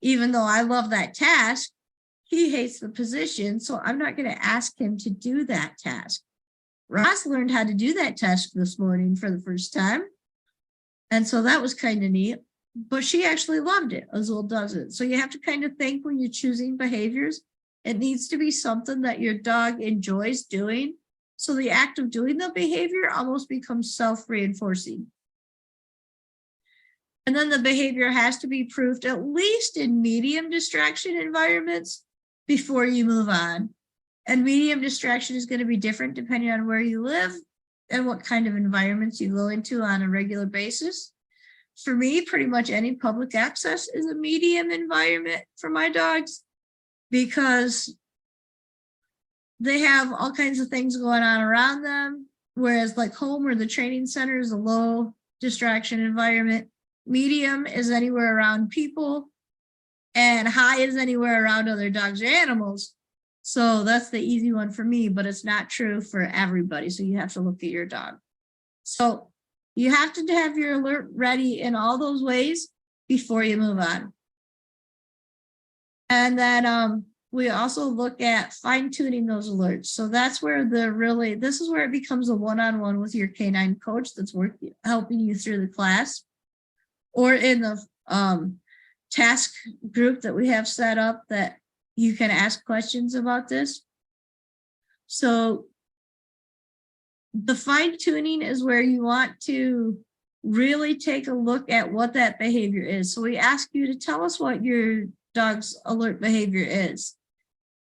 Even though I love that task, he hates the position, so I'm not going to ask him to do that task. Ross learned how to do that task this morning for the first time. And so that was kind of neat, but she actually loved it. Azul doesn't. So you have to kind of think when you're choosing behaviors, it needs to be something that your dog enjoys doing. So the act of doing the behavior almost becomes self-reinforcing. And then the behavior has to be proved at least in medium distraction environments before you move on. And medium distraction is going to be different depending on where you live and what kind of environments you go into on a regular basis. For me, pretty much any public access is a medium environment for my dogs because they have all kinds of things going on around them. Whereas like home or the training center is a low distraction environment. Medium is anywhere around people, and high is anywhere around other dogs or animals. So that's the easy one for me, but it's not true for everybody. So you have to look at your dog. So you have to have your alert ready in all those ways before you move on. And then we also look at fine-tuning those alerts. So that's where this is where it becomes a one-on-one with your canine coach that's helping you through the class, or in the task group that we have set up that you can ask questions about this. So the fine tuning is where you want to really take a look at what that behavior is. So we ask you to tell us what your dog's alert behavior is.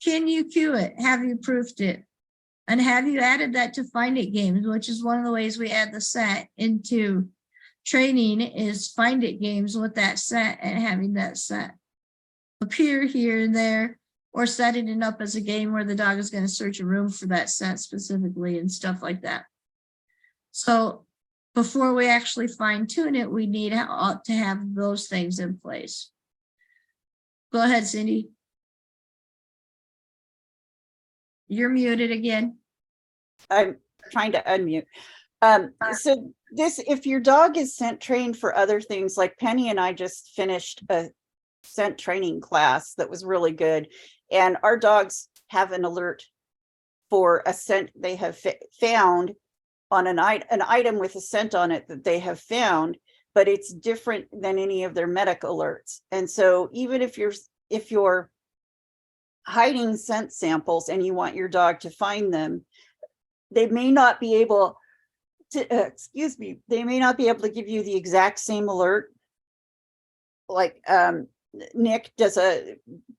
Can you cue it? Have you proofed it? And have you added that to find it games, which is one of the ways we add the set into training, is find it games with that set and having that set appear here and there, or setting it up as a game where the dog is going to search a room for that set specifically and stuff like that. So before we actually fine tune it, we need to have those things in place. Go ahead, Cindy. You're muted again. I'm trying to unmute. So if your dog is scent trained for other things, like Penny and I just finished a scent training class that was really good. And our dogs have an alert for a scent they have found on an item with a scent on it that they have found, but it's different than any of their medic alerts. And so even if you're hiding scent samples and you want your dog to find them, they may not be able to, they may not be able to give you the exact same alert. Like Nick does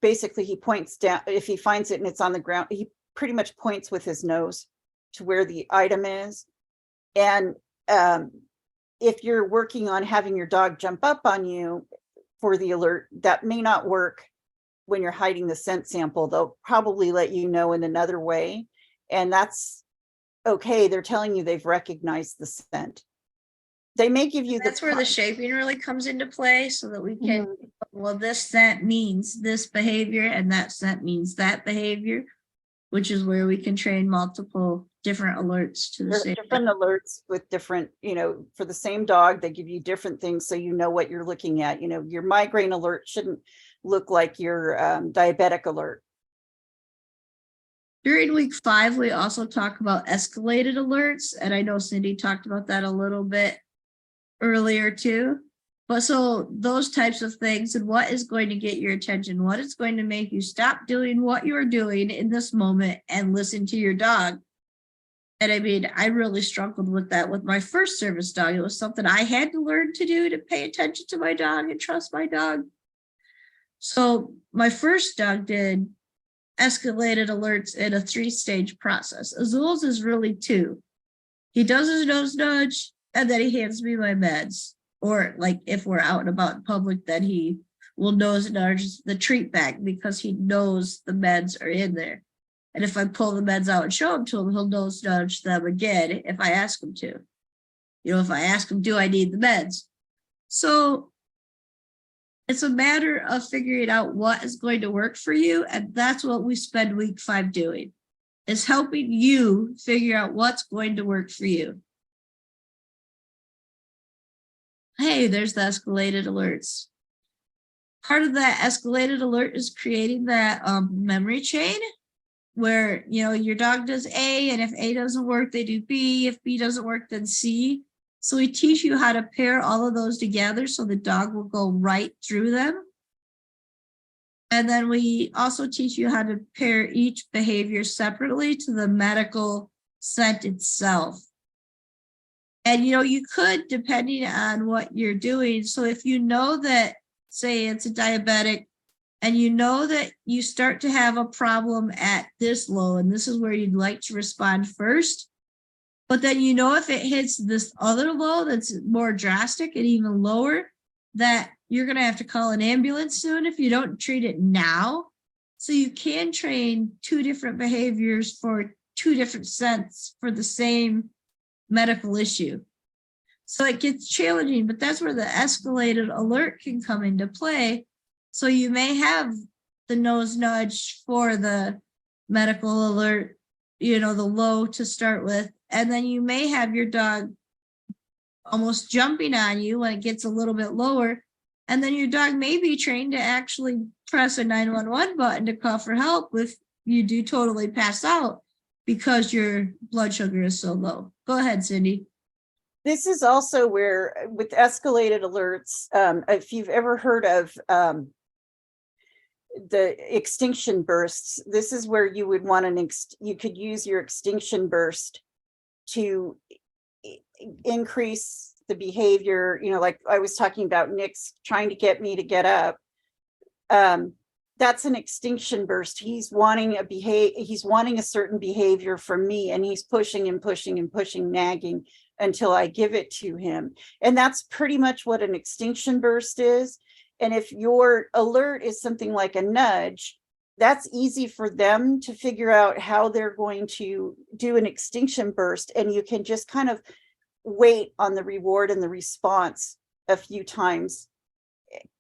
basically he points down, if he finds it and it's on the ground, he pretty much points with his nose to where the item is. And if you're working on having your dog jump up on you for the alert, that may not work when you're hiding the scent sample. They'll probably let you know in another way. And that's okay. They're telling you they've recognized the scent. They may give you that's where the shaping really comes into play, so that we can, well, this scent means this behavior and that scent means that behavior, which is where we can train multiple different alerts to the same different alerts with different, for the same dog, they give you different things so you know what you're looking at. Your migraine alert shouldn't look like your diabetic alert. During week 5, we also talk about escalated alerts, and I know Cindy talked about that a little bit earlier too. But so those types of things, and what is going to get your attention, what is going to make you stop doing what you're doing in this moment and listen to your dog. And I mean, I really struggled with that with my first service dog. It was something I had to learn to do, to pay attention to my dog and trust my dog. So my first dog did escalated alerts in a 3-stage process. Azul's is really 2. He does his nose nudge, and then he hands me my meds. Or like if we're out and about in public, then he will nose nudge the treat bag because he knows the meds are in there. And if I pull the meds out and show them to him, he'll nose nudge them again if I ask him to. If I ask him, do I need the meds? So it's a matter of figuring out what is going to work for you. And that's what we spend week 5 doing. is helping you figure out what's going to work for you. Hey, there's the escalated alerts. Part of that escalated alert is creating that memory chain where, you know, your dog does A, and if A doesn't work, they do B. If B doesn't work, then C. So we teach you how to pair all of those together so the dog will go right through them. And then we also teach you how to pair each behavior separately to the medical scent itself. And, you know, you could, depending on what you're doing. So if you know that, say it's a diabetic, and you know that you start to have a problem at this low, and this is where you'd like to respond first. But then, you know, if it hits this other low that's more drastic and even lower, that you're going to have to call an ambulance soon if you don't treat it now. So you can train two different behaviors for two different scents for the same medical issue. So it gets challenging, but that's where the escalated alert can come into play. So you may have the nose nudge for the medical alert, you know, the low to start with, and then you may have your dog almost jumping on you when it gets a little bit lower. And then your dog may be trained to actually press a 911 button to call for help if you do totally pass out because your blood sugar is so low. Go ahead, Cindy. This is also where, with escalated alerts, if you've ever heard of the extinction bursts, this is where you would want you could use your extinction burst to increase the behavior, you know, like I was talking about Nick's trying to get me to get up. That's an extinction burst. He's wanting a certain behavior from me, and he's pushing and pushing and pushing, nagging until I give it to him. And that's pretty much what an extinction burst is. And if your alert is something like a nudge, that's easy for them to figure out how they're going to do an extinction burst. And you can just kind of wait on the reward and the response a few times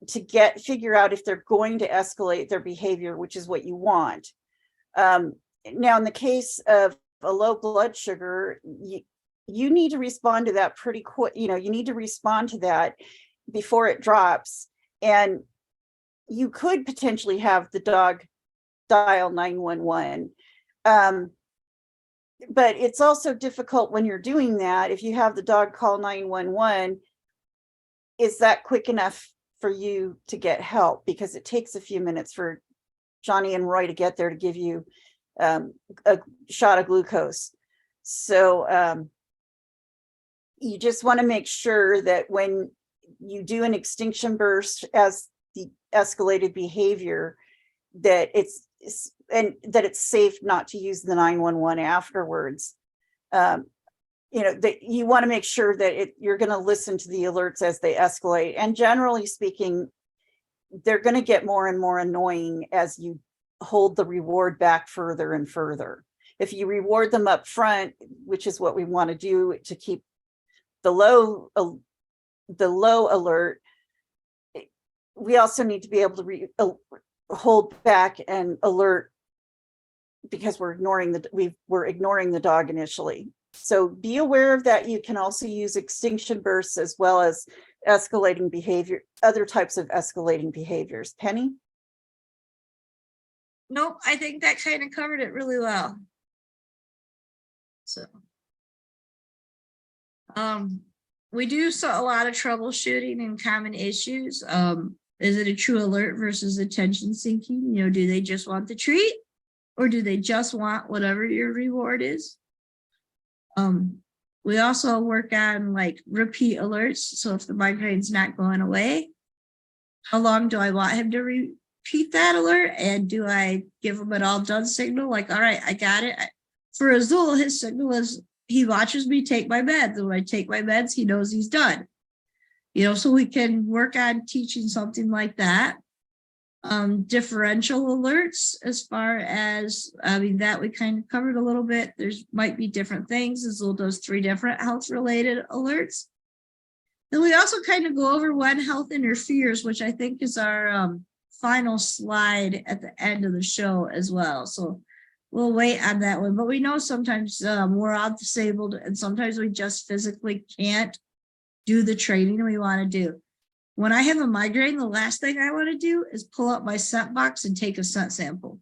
to figure out if they're going to escalate their behavior, which is what you want. Now, in the case of a low blood sugar, you need to respond to that pretty quick. You know, you need to respond to that before it drops. And you could potentially have the dog dial 911. But it's also difficult when you're doing that. If you have the dog call 911, is that quick enough for you to get help? Because it takes a few minutes for Johnny and Roy to get there to give you a shot of glucose. So you just want to make sure that when you do an extinction burst as the escalated behavior, that it's safe not to use the 911 afterwards. You know, that you want to make sure that you're going to listen to the alerts as they escalate. And generally speaking, they're going to get more and more annoying as you hold the reward back further and further. If you reward them up front, which is what we want to do to keep the low alert, we also need to be able to hold back and alert because we're ignoring the dog initially. So be aware of that. You can also use extinction bursts as well as escalating behavior, other types of escalating behaviors. Penny? Nope, I think that kind of covered it really well. So, we do a lot of troubleshooting and common issues. Is it a true alert versus attention seeking? You know, do they just want the treat, or do they just want whatever your reward is? We also work on like repeat alerts. So if the migraine's not going away, how long do I want him to repeat that alert? And do I give him an all done signal? Like, all right, I got it. For Azul, his signal is he watches me take my meds. And when I take my meds, he knows he's done. You know, so we can work on teaching something like that. Differential alerts, as far as, I mean, that we kind of covered a little bit. There's might be different things. Azul does 3 different health related alerts. Then we also kind of go over when health interferes, which I think is our final slide at the end of the show as well. So we'll wait on that one. But we know sometimes we're all disabled and sometimes we just physically can't do the training we want to do. When I have a migraine, the last thing I want to do is pull up my scent box and take a scent sample.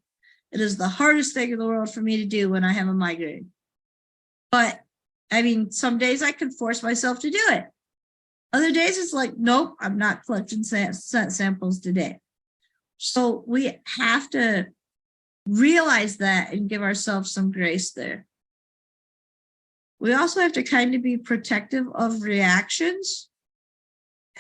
It is the hardest thing in the world for me to do when I have a migraine. But I mean, some days I can force myself to do it. Other days it's like, nope, I'm not collecting scent samples today. So we have to realize that and give ourselves some grace there. We also have to kind of be protective of reactions.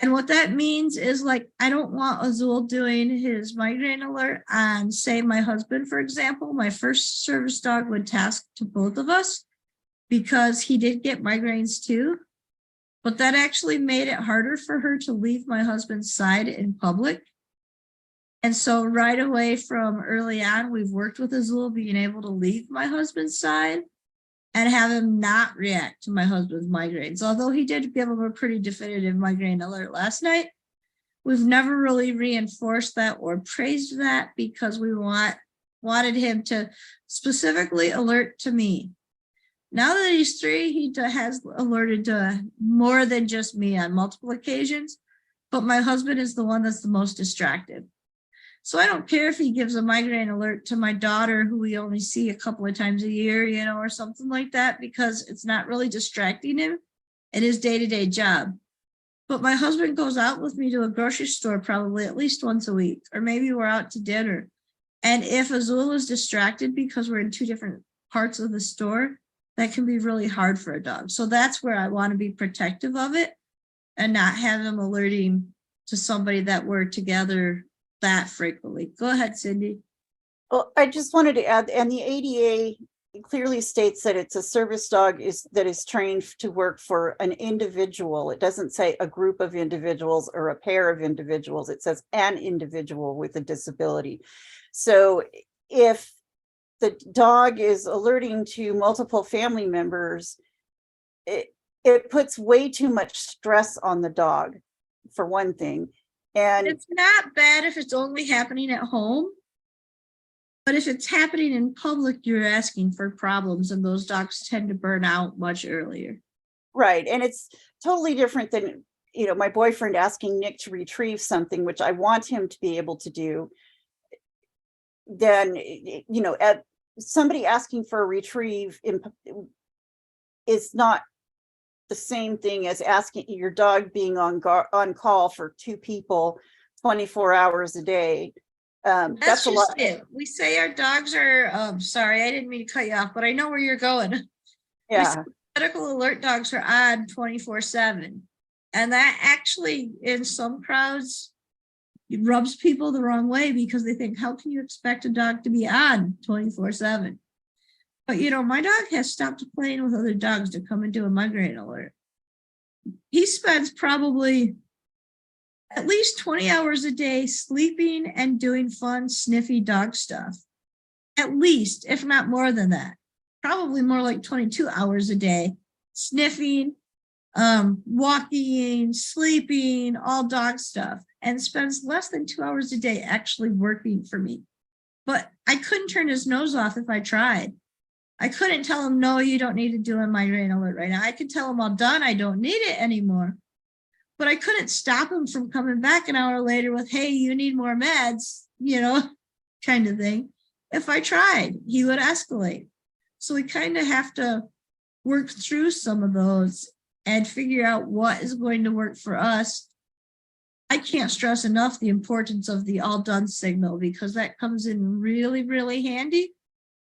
And what that means is, like, I don't want Azul doing his migraine alert on, say, my husband, for example. My first service dog would task to both of us because he did get migraines too. But that actually made it harder for her to leave my husband's side in public. And so right away from early on, we've worked with Azul being able to leave my husband's side and have him not react to my husband's migraines. Although he did give him a pretty definitive migraine alert last night, we've never really reinforced that or praised that because we wanted him to specifically alert to me. Now that he's 3, he has alerted to more than just me on multiple occasions, but my husband is the one that's the most distracted. So I don't care if he gives a migraine alert to my daughter, who we only see a couple of times a year, you know, or something like that, because it's not really distracting him in his day-to-day job. But my husband goes out with me to a grocery store probably at least once a week, or maybe we're out to dinner. And if Azul is distracted because we're in 2 different parts of the store, that can be really hard for a dog. So that's where I want to be protective of it and not have him alerting to somebody that we're together that frequently. Go ahead, Cindy. Well, I just wanted to add, and the ADA clearly states that it's a service dog that is trained to work for an individual. It doesn't say a group of individuals or a pair of individuals. It says an individual with a disability. So if the dog is alerting to multiple family members, it puts way too much stress on the dog, for one thing. And it's not bad if it's only happening at home, but if it's happening in public, you're asking for problems, and those dogs tend to burn out much earlier. Right. And it's totally different than, you know, my boyfriend asking Nick to retrieve something, which I want him to be able to do. Then, you know, at somebody asking for a retrieve is not the same thing as asking your dog being on call for 2 people 24 hours a day. That's a lot. It. We say our dogs are, sorry, I didn't mean to cut you off, but I know where you're going. Yeah. Medical alert dogs are on 24/7. And that actually, in some crowds, it rubs people the wrong way because they think, how can you expect a dog to be on 24/7? But, you know, my dog has stopped playing with other dogs to come and do a migraine alert. He spends probably at least 20 hours a day sleeping and doing fun, sniffy dog stuff. At least, if not more than that. Probably more like 22 hours a day, sniffing, walking, sleeping, all dog stuff, and spends less than 2 hours a day actually working for me. But I couldn't turn his nose off if I tried. I couldn't tell him, no, you don't need to do a migraine alert right now. I could tell him, all done, I don't need it anymore. But I couldn't stop him from coming back an hour later with, hey, you need more meds, you know, kind of thing. If I tried, he would escalate. So we kind of have to work through some of those and figure out what is going to work for us. I can't stress enough the importance of the all done signal, because that comes in really, really handy.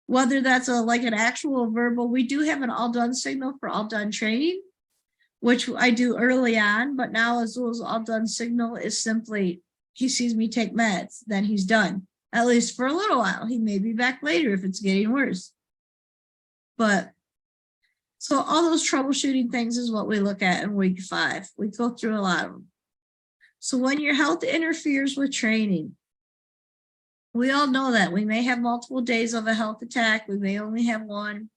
Whether that's like an actual verbal, we do have an all done signal for all done training, which I do early on, but now Azul's all done signal is simply, he sees me take meds, then he's done, at least for a little while. He may be back later if it's getting worse. But so all those troubleshooting things is what we look at in week 5. We go through a lot of them. So when your health interferes with training, we all know that we may have multiple days of a health attack. We may only have one.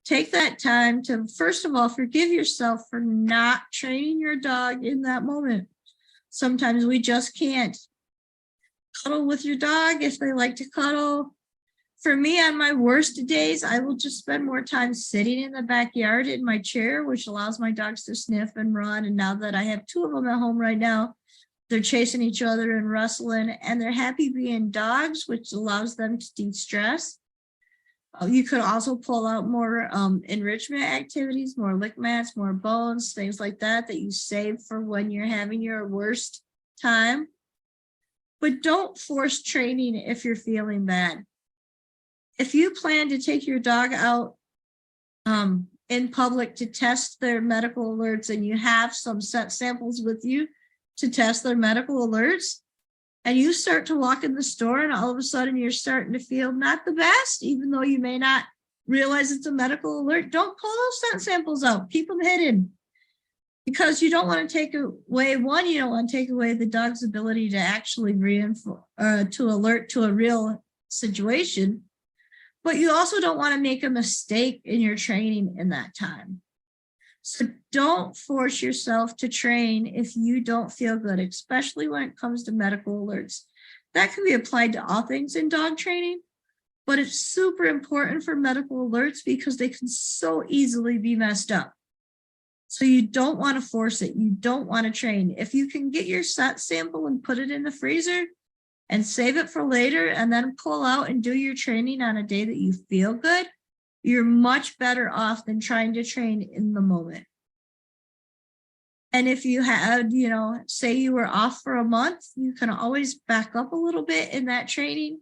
Take that time to, first of all, forgive yourself for not training your dog in that moment. Sometimes we just can't. Cuddle with your dog if they like to cuddle. For me, on my worst days, I will just spend more time sitting in the backyard in my chair, which allows my dogs to sniff and run. And now that I have 2 of them at home right now, they're chasing each other and wrestling, and they're happy being dogs, which allows them to de-stress. You could also pull out more enrichment activities, more lick mats, more bones, things like that, that you save for when you're having your worst time. But don't force training if you're feeling bad. If you plan to take your dog out in public to test their medical alerts, and you have some set samples with you to test their medical alerts, and you start to walk in the store and all of a sudden you're starting to feel not the best, even though you may not realize it's a medical alert, don't pull those scent samples out. Keep them hidden, because you don't want to take away, you don't want to take away the dog's ability to actually to alert to a real situation, but you also don't want to make a mistake in your training in that time. So don't force yourself to train if you don't feel good, especially when it comes to medical alerts. That can be applied to all things in dog training, but it's super important for medical alerts because they can so easily be messed up. So you don't want to force it. You don't want to train. If you can get your set sample and put it in the freezer and save it for later, and then pull out and do your training on a day that you feel good, you're much better off than trying to train in the moment. And if you had, say you were off for a month, you can always back up a little bit in that training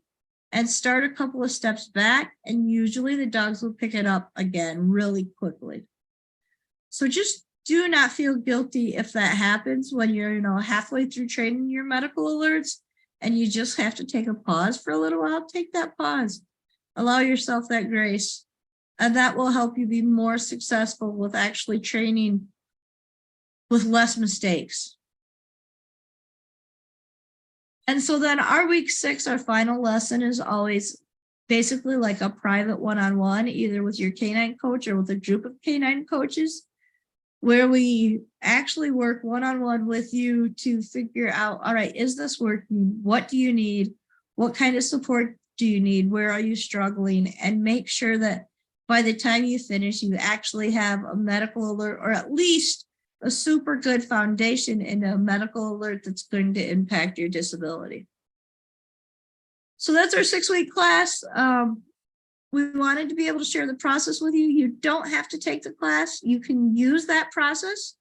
and start a couple of steps back. And usually the dogs will pick it up again really quickly. So just do not feel guilty if that happens when you're, halfway through training your medical alerts and you just have to take a pause for a little while. Take that pause. Allow yourself that grace. And that will help you be more successful with actually training with less mistakes. And so then our week 6, our final lesson, is always basically like a private one-on-one, either with your canine coach or with a group of canine coaches, where we actually work one-on-one with you to figure out, all right, is this working? What do you need? What kind of support do you need? Where are you struggling? And make sure that by the time you finish, you actually have a medical alert, or at least a super good foundation in a medical alert that's going to impact your disability. So that's our 6-week class. We wanted to be able to share the process with you. You don't have to take the class. You can use that process.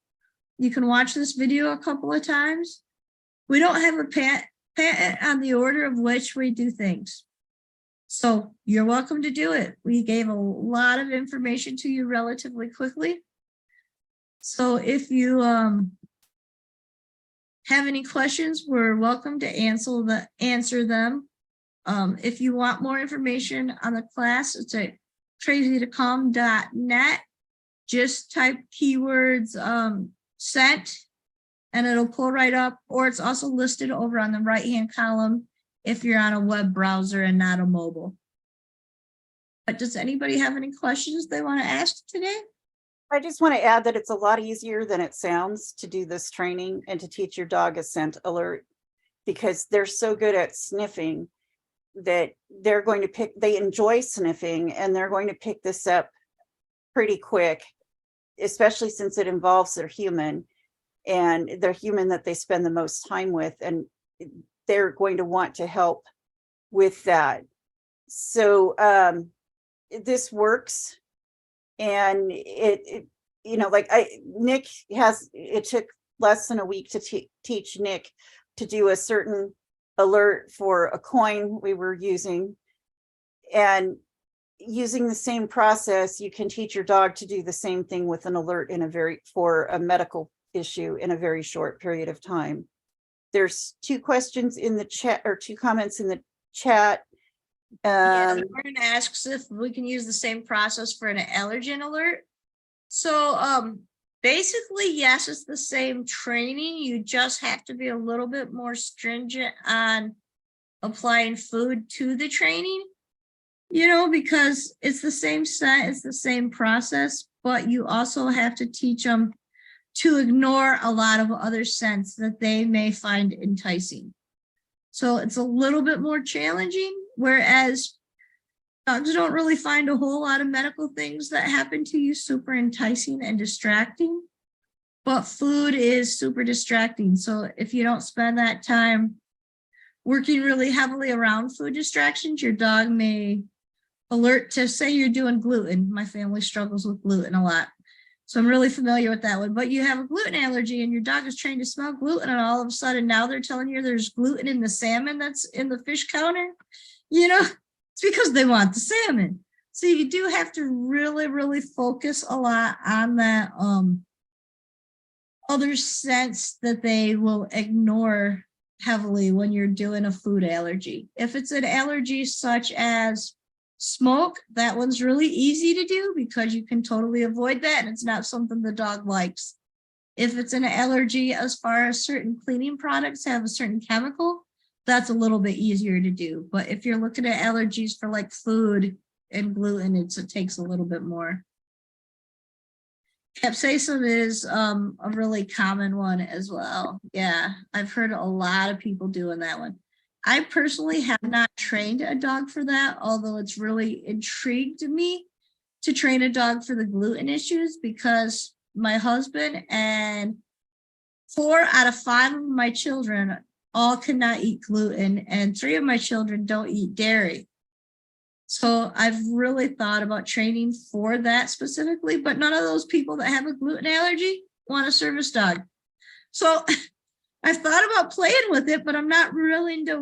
You can watch this video a couple of times. We don't have a patent on the order of which we do things. So you're welcome to do it. We gave a lot of information to you relatively quickly. So if you have any questions, we're welcome to answer them. If you want more information on the class, it's at Crazy2Calm.net. Just type keywords sent and it'll pull right up, or it's also listed over on the right-hand column if you're on a web browser and not a mobile. But does anybody have any questions they want to ask today? I just want to add that it's a lot easier than it sounds to do this training and to teach your dog a scent alert, because they're so good at sniffing that they're going to they enjoy sniffing and they're going to pick this up pretty quick, especially since it involves their human and their human that they spend the most time with, and they're going to want to help with that. So this works. And it Nick it took less than a week to teach Nick to do a certain alert for a coin we were using, and using the same process, you can teach your dog to do the same thing with an alert for a medical issue in a very short period of time. There's 2 questions in the chat, or 2 comments in the chat. Lauren asks if we can use the same process for an allergen alert. So basically, yes, it's the same training. You just have to be a little bit more stringent on applying food to the training, because it's the same set, it's the same process, but you also have to teach them to ignore a lot of other scents that they may find enticing. So it's a little bit more challenging, whereas Dogs don't really find a whole lot of medical things that happen to you super enticing and distracting, but food is super distracting. So if you don't spend that time working really heavily around food distractions, your dog may alert to, say you're doing gluten. My family struggles with gluten a lot, so I'm really familiar with that one. But you have a gluten allergy and your dog is trained to smell gluten, and all of a sudden now they're telling you there's gluten in the salmon that's in the fish counter. It's because they want the salmon. So you do have to really, really focus a lot on that other sense that they will ignore heavily when you're doing a food allergy. If it's an allergy such as smoke, that one's really easy to do because you can totally avoid that and it's not something the dog likes. If it's an allergy as far as certain cleaning products have a certain chemical, that's a little bit easier to do. But if you're looking at allergies for like food and gluten, it takes a little bit more. Capsaicin is a really common one as well. Yeah, I've heard a lot of people doing that one. I personally have not trained a dog for that, although it's really intrigued me to train a dog for the gluten issues, because my husband and 4 out of 5 of my children all cannot eat gluten, and 3 of my children don't eat dairy. So I've really thought about training for that specifically, but none of those people that have a gluten allergy want a service dog. So I've thought about playing with it, but I'm not willing to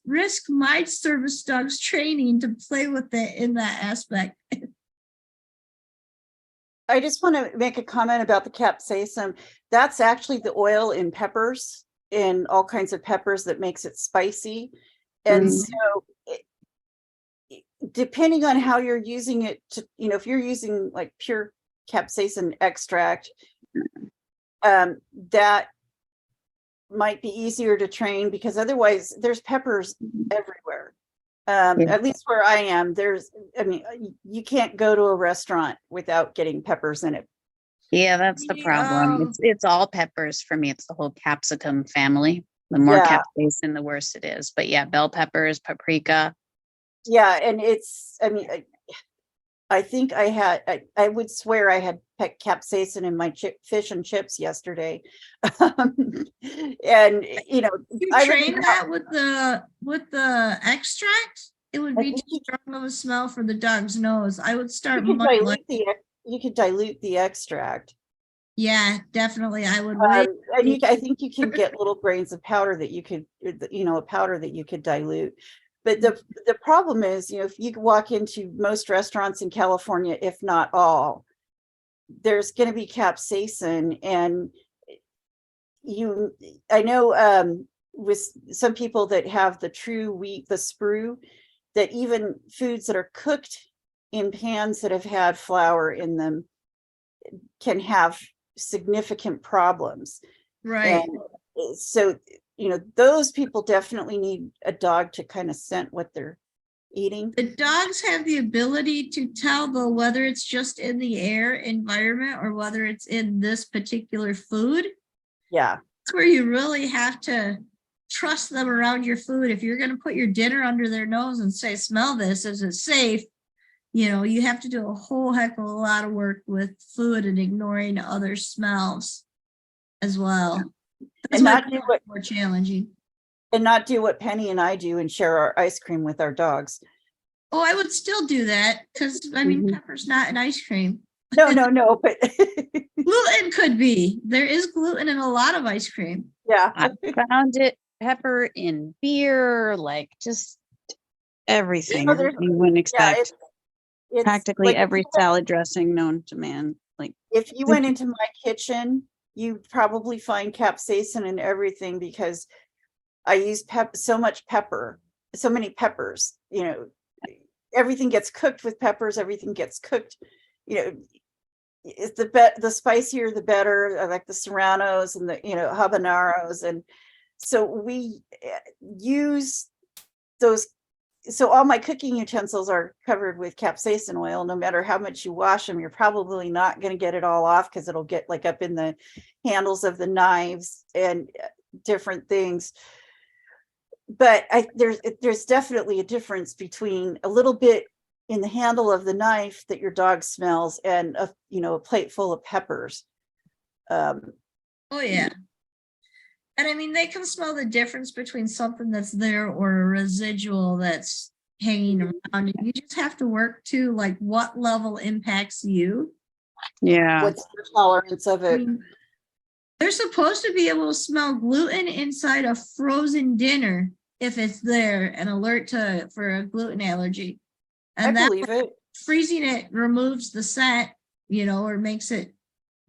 risk my service dog's training to play with it in that aspect. I just want to make a comment about the capsaicin. That's actually the oil in peppers, in all kinds of peppers, that makes it spicy. And so depending on how you're using it to, if you're using like pure capsaicin extract, that might be easier to train, because otherwise there's peppers everywhere. At least where I am, you can't go to a restaurant without getting peppers in it. Yeah, that's the problem. It's all peppers for me. It's the whole capsicum family. The more capsaicin, the worse it is. But yeah, bell peppers, paprika. Yeah, and I think I would swear I had capsaicin in my fish and chips yesterday. And you train that with the extract, it would be too strong of a smell for the dog's nose. I would start. You could dilute the extract. Yeah, definitely. I would. And I think you can get little grains of powder that you could, a powder that you could dilute. But the problem is, if you walk into most restaurants in California, if not all, there's going to be capsaicin. And I know with some people that have the true wheat, the sprue, that even foods that are cooked in pans that have had flour in them can have significant problems. Right. And so, those people definitely need a dog to kind of scent what they're eating. The dogs have the ability to tell, though, whether it's just in the air environment or whether it's in this particular food. Yeah. That's where you really have to trust them around your food. If you're going to put your dinner under their nose and say, smell this, is it safe? You have to do a whole heck of a lot of work with food and ignoring other smells as well. That's more challenging. And not do what Penny and I do and share our ice cream with our dogs. Oh, I would still do that, because pepper's not an ice cream. No, but gluten could be. There is gluten in a lot of ice cream. Yeah. I found pepper in beer, like just everything you wouldn't expect. It's practically like every salad dressing known to man. Like if you went into my kitchen, you'd probably find capsaicin in everything, because I use so many peppers. Everything gets cooked with peppers. Everything gets cooked. It's the spicier the better. I like the serranos and the habaneros, and so we use those. So all my cooking utensils are covered with capsaicin oil. No matter how much you wash them, you're probably not going to get it all off, because it'll get like up in the handles of the knives and different things. But there's definitely a difference between a little bit in the handle of the knife that your dog smells, and a plate full of peppers. Oh yeah. And I mean, they can smell the difference between something that's there or a residual that's hanging around. And you just have to work to like what level impacts you. Yeah. What's the tolerance of I it? mean, they're supposed to be able to smell gluten inside a frozen dinner if it's there, an alert for a gluten allergy. And I believe it. freezing it removes the scent, or makes it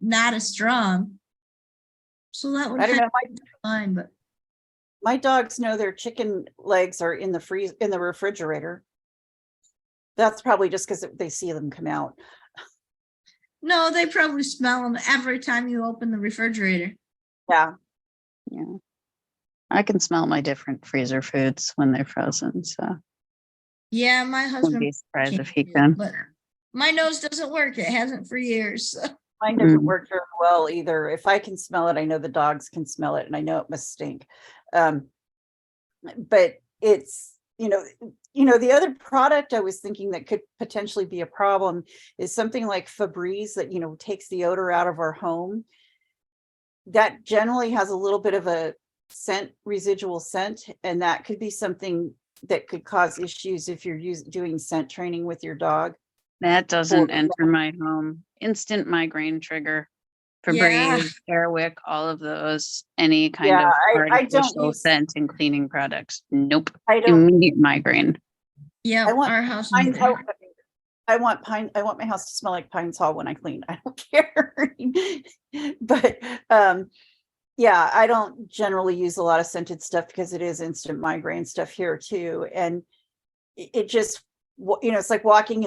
not as strong. So that would I don't know. be fine, but My dogs know their chicken legs are in the refrigerator. That's probably just because they see them come out. no, they probably smell them every time you open the refrigerator. Yeah. Yeah. I can smell my different freezer foods when they're frozen. So Yeah, my wouldn't husband be surprised if he can't, can. but my nose doesn't work. It hasn't for years. Mine doesn't work very well either. If I can smell it, I know the dogs can smell it, and I know it must stink. But it's, the other product I was thinking that could potentially be a problem is something like Febreze that, takes the odor out of our home. That generally has a little bit of a residual scent, and that could be something that could cause issues if you're doing scent training with your dog. That doesn't enter my home. Instant migraine trigger. Febreze, Airwick, all of those, any kind of artificial scent and cleaning products. Nope. Immediate migraine. Yeah, our house. I want my house to smell like Pine Sol when I clean. I don't care. But yeah, I don't generally use a lot of scented stuff because it is instant migraine stuff here too. And it just, it's like walking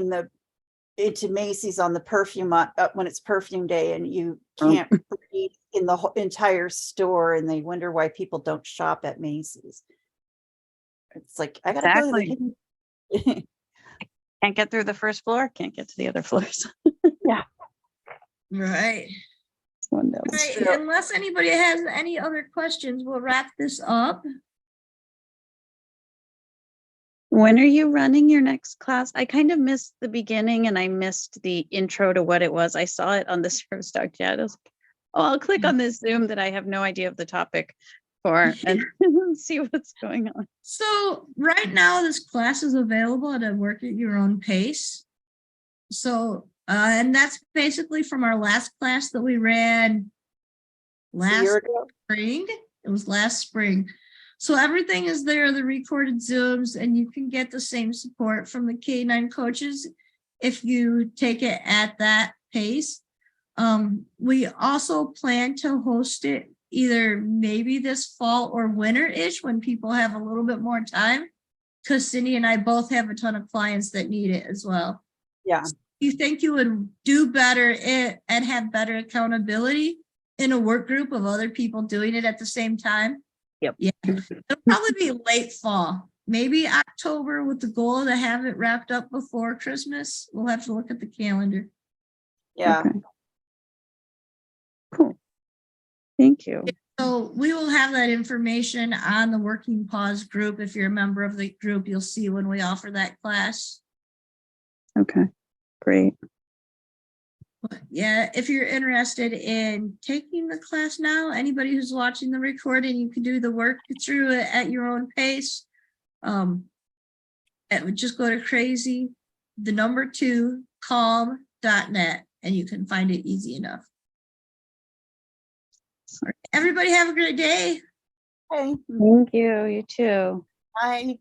into Macy's on the perfume when it's perfume day, and you can't breathe in the whole entire store, and they wonder why people don't shop at Macy's. It's like, I gotta go to the hidden. Can't get through the first floor, can't get to the other floors. Yeah. Right. Right. Unless anybody has any other questions, we'll wrap this up. When are you running your next class? I kind of missed the beginning, and I missed the intro to what it was. I saw it on the service dog chat. I was like, oh, I'll click on this Zoom that I have no idea of the topic for and see what's going on. So right now this class is available to work at your own pace. So, and that's basically from our last class that we ran last spring. It was last spring. So everything is there, the recorded Zooms, and you can get the same support from the K9 coaches if you take it at that pace. We also plan to host it either maybe this fall or winter-ish when people have a little bit more time, because Cindy and I both have a ton of clients that need it as well. Yeah. So you think you would do better and have better accountability in a work group of other people doing it at the same time? Yep. Yeah, it'll probably be late fall, maybe October, with the goal to have it wrapped up before Christmas. We'll have to look at the calendar. Yeah. Okay. Cool. Thank you. So we will have that information on the Working Paws group. If you're a member of the group, you'll see when we offer that class. Okay, great. But yeah, if you're interested in taking the class now, anybody who's watching the recording, you can do the work through it at your own pace. Just go to Crazy2Calm.net and you can find it easy enough. Everybody have a great day. Hey. Thank you. You too. Bye.